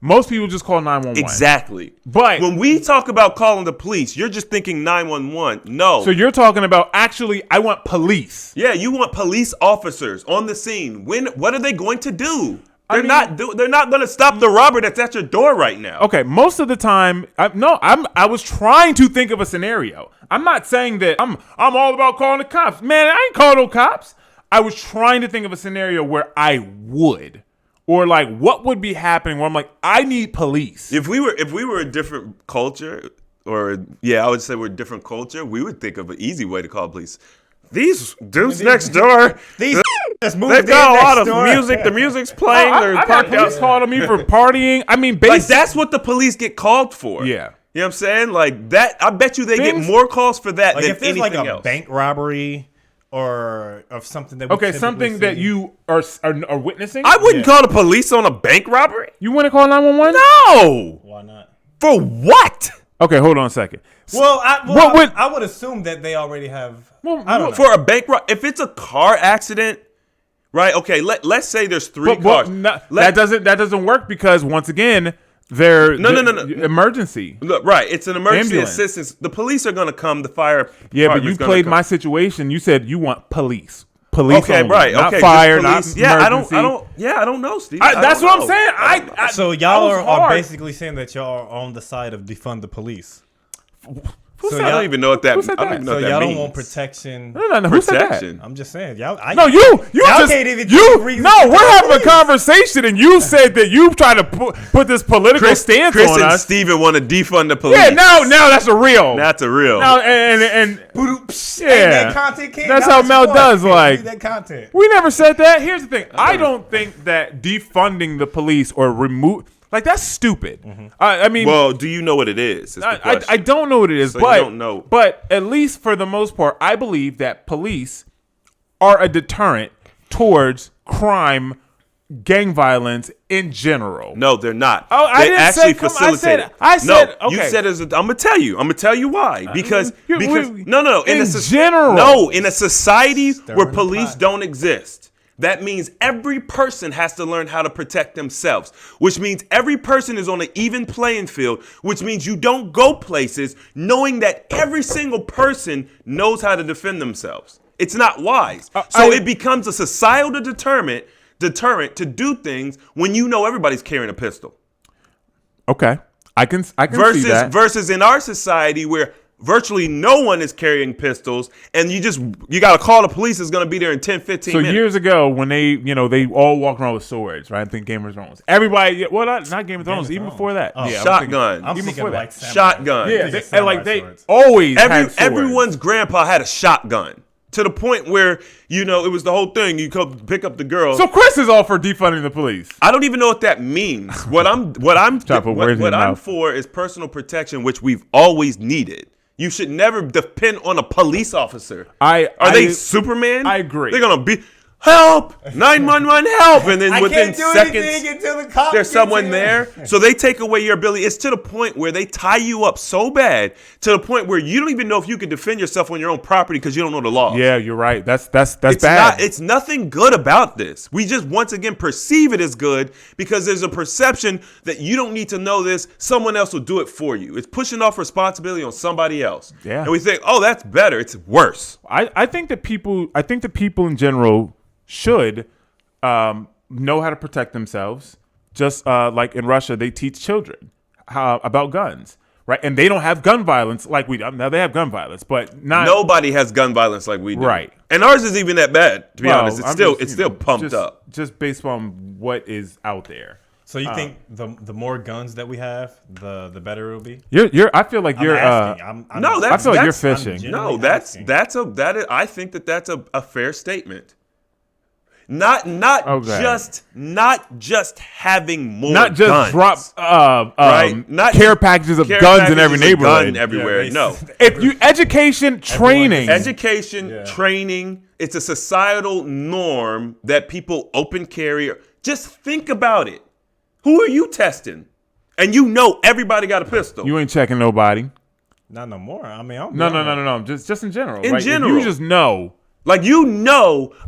Most people just call 911. Exactly. But when we talk about calling the police, you're just thinking 911. No. So you're talking about I want police. Yeah, you want police officers on the scene. What are they going to do? They're not going to stop the robber that's at your door right now. Okay, most of the time, I was trying to think of a scenario. I'm not saying that I'm all about calling the cops. Man, I ain't calling no cops. I was trying to think of a scenario where I would. Or like, what would be happening where I'm like, I need police. If we were a different culture, I would say we're a different culture, we would think of an easy way to call police. These dudes next door, they've got a lot of music. The music's playing. I've had police called on me for partying. I mean, basically, like that's what the police get called for. Yeah. You know what I'm saying? Like that. I bet you they get more calls for that than anything else. If there's like a bank robbery or of something that something that you are witnessing. I wouldn't call the police on a bank robbery. You want to call 911? No. Why not? For what? Okay, hold on a second. Well, I would assume that they already have. I don't know. For a bank robbery, if it's a car accident, right? Okay, let's say there's three cars. That doesn't work because once again. No. Emergency. Look, right. It's an emergency assistance. The police are going to come. The fire. Yeah, but you played my situation. You said you want police. Police. Okay, only, right. Not okay, fire. Police. Not emergency. I don't know, Steve. That's what I'm saying. So y'all are basically saying that y'all are on the side of defund the police. I don't even know what that means. So y'all don't want protection. No. Who said that? I'm just saying. Y'all. We're having a conversation, and you said that you try to put this political stance Chris on and us. Steven want to defund the police. Yeah, now that's a real. That's a real. Now and that content came. That's how Mel does. Like that content. We never said that. Here's the thing. I don't think that defunding the police or Like, that's stupid. I mean, Well, do you know what it is? Is the question. I don't know what it is, So but you don't know. But at least for the most part, I believe that police are a deterrent towards crime, gang violence in general. No, they're not. Oh, I they didn't actually say. facilitate it. I said. No, Okay. you said I'm gonna tell you. I'm gonna tell you why. Because we- no. in general. No, in a society where the police pot. don't exist, that means every person has to learn how to protect themselves, which means every person is on an even playing field, which means you don't go places knowing that every single person knows how to defend themselves. It's not wise. So it becomes a societal deterrent to do things when you know everybody's carrying a pistol. Okay, I can see that. Versus in our society where virtually no one is carrying pistols and you got to call the police is going to be there in 10, 15 minutes. So years ago, when they all walked around with swords, right? I think Game of Thrones. Everybody, well, not Game of Thrones. Even before that, Oh. yeah, I was Shotgun. I'm Even thinking before like that. samurai. Shotgun. yeah, think they, it's and like samurai they swords. always had swords. Everyone's grandpa had a shotgun to the point where, it was the whole thing. You come pick up the girl. So Chris is all for defunding the police. I don't even know what that means. What I'm Trying to put words in your mouth. for is personal protection, which we've always needed. You should never depend on a police officer. Are they Superman? I agree. They're gonna be help 911 help, and then I within can't do seconds anything until the cop there's gets someone here. there. So they take away your ability. It's to the point where they tie you up so bad to the point where you don't even know if you can defend yourself on your own property because you don't know the law. Yeah, you're right. That's It's bad. it's nothing good about this. We just once again perceive it as good because there's a perception that you don't need to know this. Someone else will do it for you. It's pushing off responsibility on somebody else. Yeah. And we think, oh, that's better. It's worse. I think that people in general should know how to protect themselves. Just like in Russia, they teach children about guns, right? And they don't have gun violence like we do. Now they have gun violence, but not Nobody has gun violence like we do. Right. And ours isn't even that bad, to be honest. It's I'm still just, it's you still know, pumped just- up. just based on what is out there. So you think the more guns that we have, the better it will be? I feel like you're. I'm No, I that's feel like you're that's- fishing. No, Genuinely asking. I think that's a fair statement. Not Okay. just having more Not just guns, drop right? Not care just packages of care guns in packages every of neighborhood. gun everywhere. Yeah, No. If you education, training, Education, training, it's a societal norm that people open carry. Just think about it. Who are you testing? And you know everybody got a pistol. you ain't checking nobody. Not no more. I mean, I'm No. Just in general. In right? If general. you just know, like I'm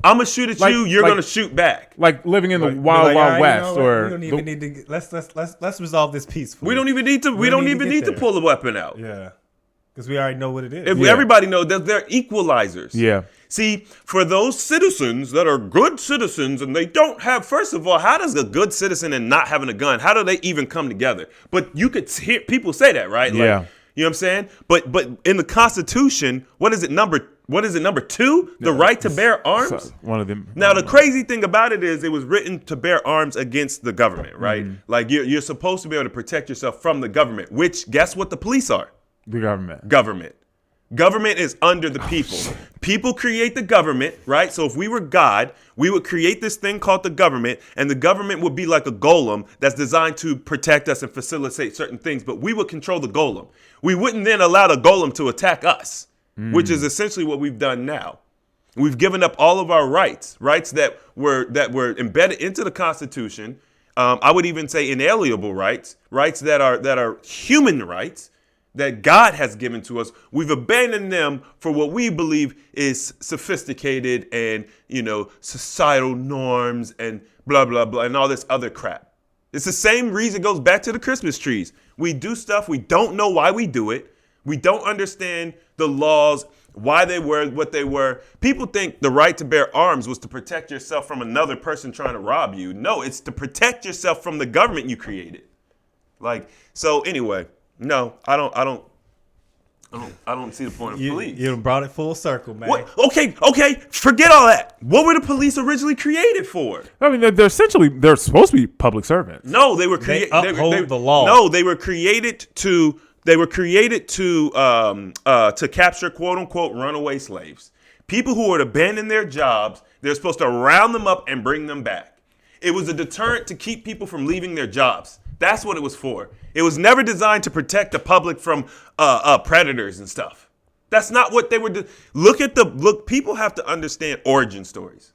gonna shoot at you, you're like- gonna shoot back. like living in the Be wild, like, wild "All right, west, you know what? or we don't even need to. Let's resolve this peacefully. We don't even need to get pull a weapon out. Yeah, because we already know what it is. If everybody knows that they're equalizers. yeah. See, for those citizens that are good citizens and they don't have, first of all, how does a good citizen and not having a gun, how do they even come together? But you could hear people say that, right? Like, Yeah. you know what I'm saying? But in the Constitution, what is it number 2? The right to bear arms? So, one of them. Now, the crazy thing about it is it was written to bear arms against the government, right? Like you're supposed to be able to protect yourself from the government, which guess what the police are? the government. Government is under the people. People create the government, right? So if we were God, we would create this thing called the government, and the government would be like a golem that's designed to protect us and facilitate certain things, but we would control the golem. We wouldn't then allow the golem to attack us, which is essentially what we've done now. We've given up all of our rights that were embedded into the Constitution. I would even say inalienable rights that are human rights that God has given to us. We've abandoned them for what we believe is sophisticated and, societal norms and blah, blah, blah, and all this other crap. It's the same reason it goes back to the Christmas trees. We do stuff. We don't know why we do it. We don't understand the laws, why they were what they were. People think the right to bear arms was to protect yourself from another person trying to rob you. No, it's to protect yourself from the government you created. So anyway, no, I don't see the point of police. You brought it full circle, man. What? Okay, forget all that. What were the police originally created for? I mean, they're supposed to be public servants. No, they were created. They uphold the law. No, they were created to capture quote unquote runaway slaves. People who would abandon their jobs. They're supposed to round them up and bring them back. It was a deterrent to keep people from leaving their jobs. That's what it was for. It was never designed to protect the public from predators and stuff. That's not what they were doing. Look. People have to understand origin stories.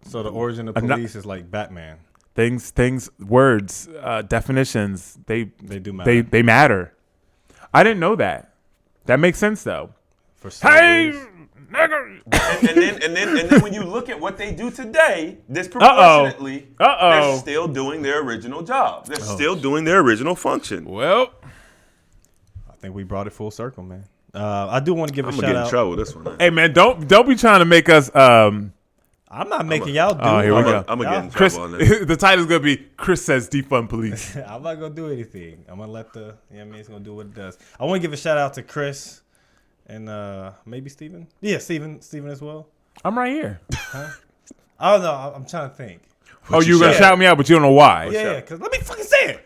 So the origin of police is like Batman. Things, words, definitions. They do matter. They matter. I didn't know that. That makes sense though. For hey, nigga. And then when you look at what they do today, disproportionately, they're still doing their original job. They're still doing their original function. Well, I think we brought it full circle, man. I do want to give a shout out. I'm gonna get in trouble with this one. Hey man, don't be trying to make us. I'm not making y'all do. Oh, here we go. I'm gonna get in trouble Chris, on this. the title's gonna be Chris says defund police. I'm not gonna do anything. I'm gonna let it's gonna do what it does. I want to give a shout out to Chris and maybe Steven. Yeah, Steven as well. I'm right here. I don't know. I'm trying to think. You gonna shout me out, but you don't know why. Yeah, because let me fucking say it.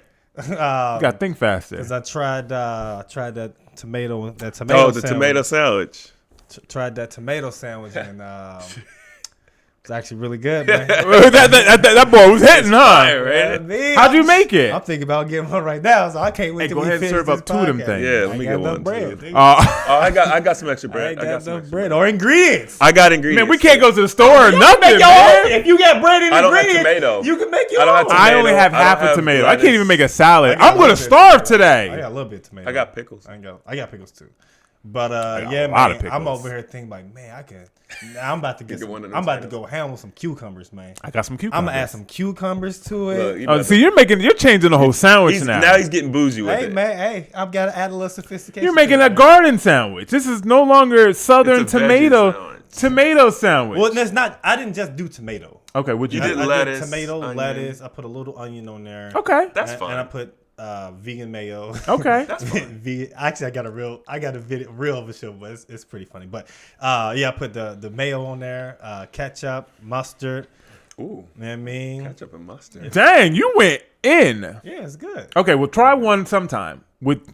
You gotta think faster. Because I tried that tomato the tomato sandwich. Tried that tomato sandwich and it's actually really good, man. that boy was hitting, huh? Right? How'd you make it? I'm thinking about getting one right now, so I can't wait to go ahead and serve up two of them things. Yeah, let me get one. Bread. I got some extra bread. I got enough bread or ingredients. I got ingredients. Man, we can't go to the store or nothing, man. If you got bread and I don't have ingredients, tomato. you can make your I don't own. have tomato. I only have I don't half a have tomato. I lettuce. can't even make a salad. got I'm a gonna little bit starve of today. I got a little bit of tomato. I got pickles. I got pickles too. But got yeah, a lot man, of I'm pickles. over here thinking like, man, I can. I'm about to get. one of them I'm about to tomatoes. go ham with some cucumbers, man. I got some cucumbers. I'm gonna add some cucumbers to it. Look, See, you're changing the whole sandwich now. Now he's getting bougie with Hey it. man, hey, I've got to add a little sophistication. You're making to a it, man. garden sandwich. This is no longer Southern It's a veggie tomato sandwich. Well, that's not. I didn't just do tomato. Okay, what'd you You do? did I lettuce, did tomato, onion. lettuce. I put a little onion on there. Okay, That's and, fine. And I put vegan mayo. okay. That's fine. Actually, I got a video real of a show, but it's pretty funny. But I put the mayo on there, ketchup, mustard. Ooh, You know what I mean? ketchup and mustard. Dang, you went in. Yeah, it's good. Okay, well, try one sometime.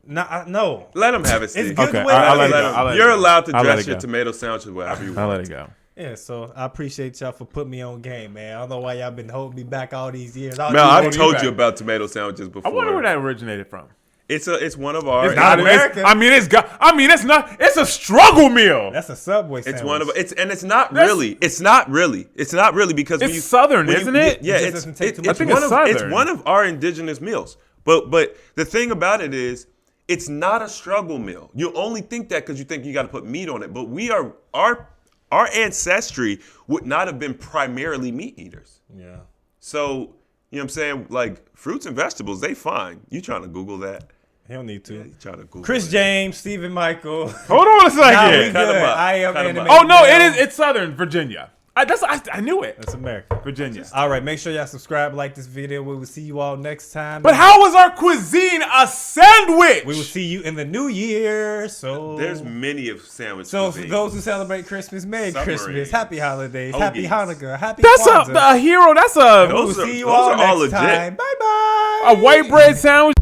No. Let him have it, It's Steve. good Okay, the way I'll I let it do go. it. I'll let it You're go. allowed to I'll let dress it your go. tomato sandwich whatever you want. I'll let it go. Yeah, so I appreciate y'all for putting me on game, man. I don't know why y'all been holding me back all these years. Man, I've told you about tomato sandwiches I before. wonder where that originated from. It's one of our. It's not American. It's not. It's a struggle meal. That's a Subway sandwich. It's one of it's not really. It's not really because It's Southern, isn't it? Yeah, It just doesn't take too much. I think it's Southern. It's one of our indigenous meals. But the thing about it is, it's not a struggle meal. You only think that because you think you got to put meat on it. But our ancestry would not have been primarily meat eaters. Yeah. So you know what I'm saying? Like fruits and vegetables, they fine. You trying to Google that? He don't need to. You trying to Google Chris it. James, Stephen Michael. Hold on a Nah, we second. good. him up. I am Cut him animated. up. Oh no, Male. it's Southern Virginia. I knew it. That's America. Virginia. All right, make sure y'all subscribe, like this video. We will see you all next time. But how was our cuisine a sandwich? We will see you in the new year. So There's many of sandwich. So for cuisines. those who celebrate Christmas, Merry Submarines. Christmas, Happy Holidays, Happy Hoagies. Hanukkah, Happy That's Kwanzaa. a hero. That's a We will Those are- see you those all are all next legit. time. Bye bye. white bread sandwich.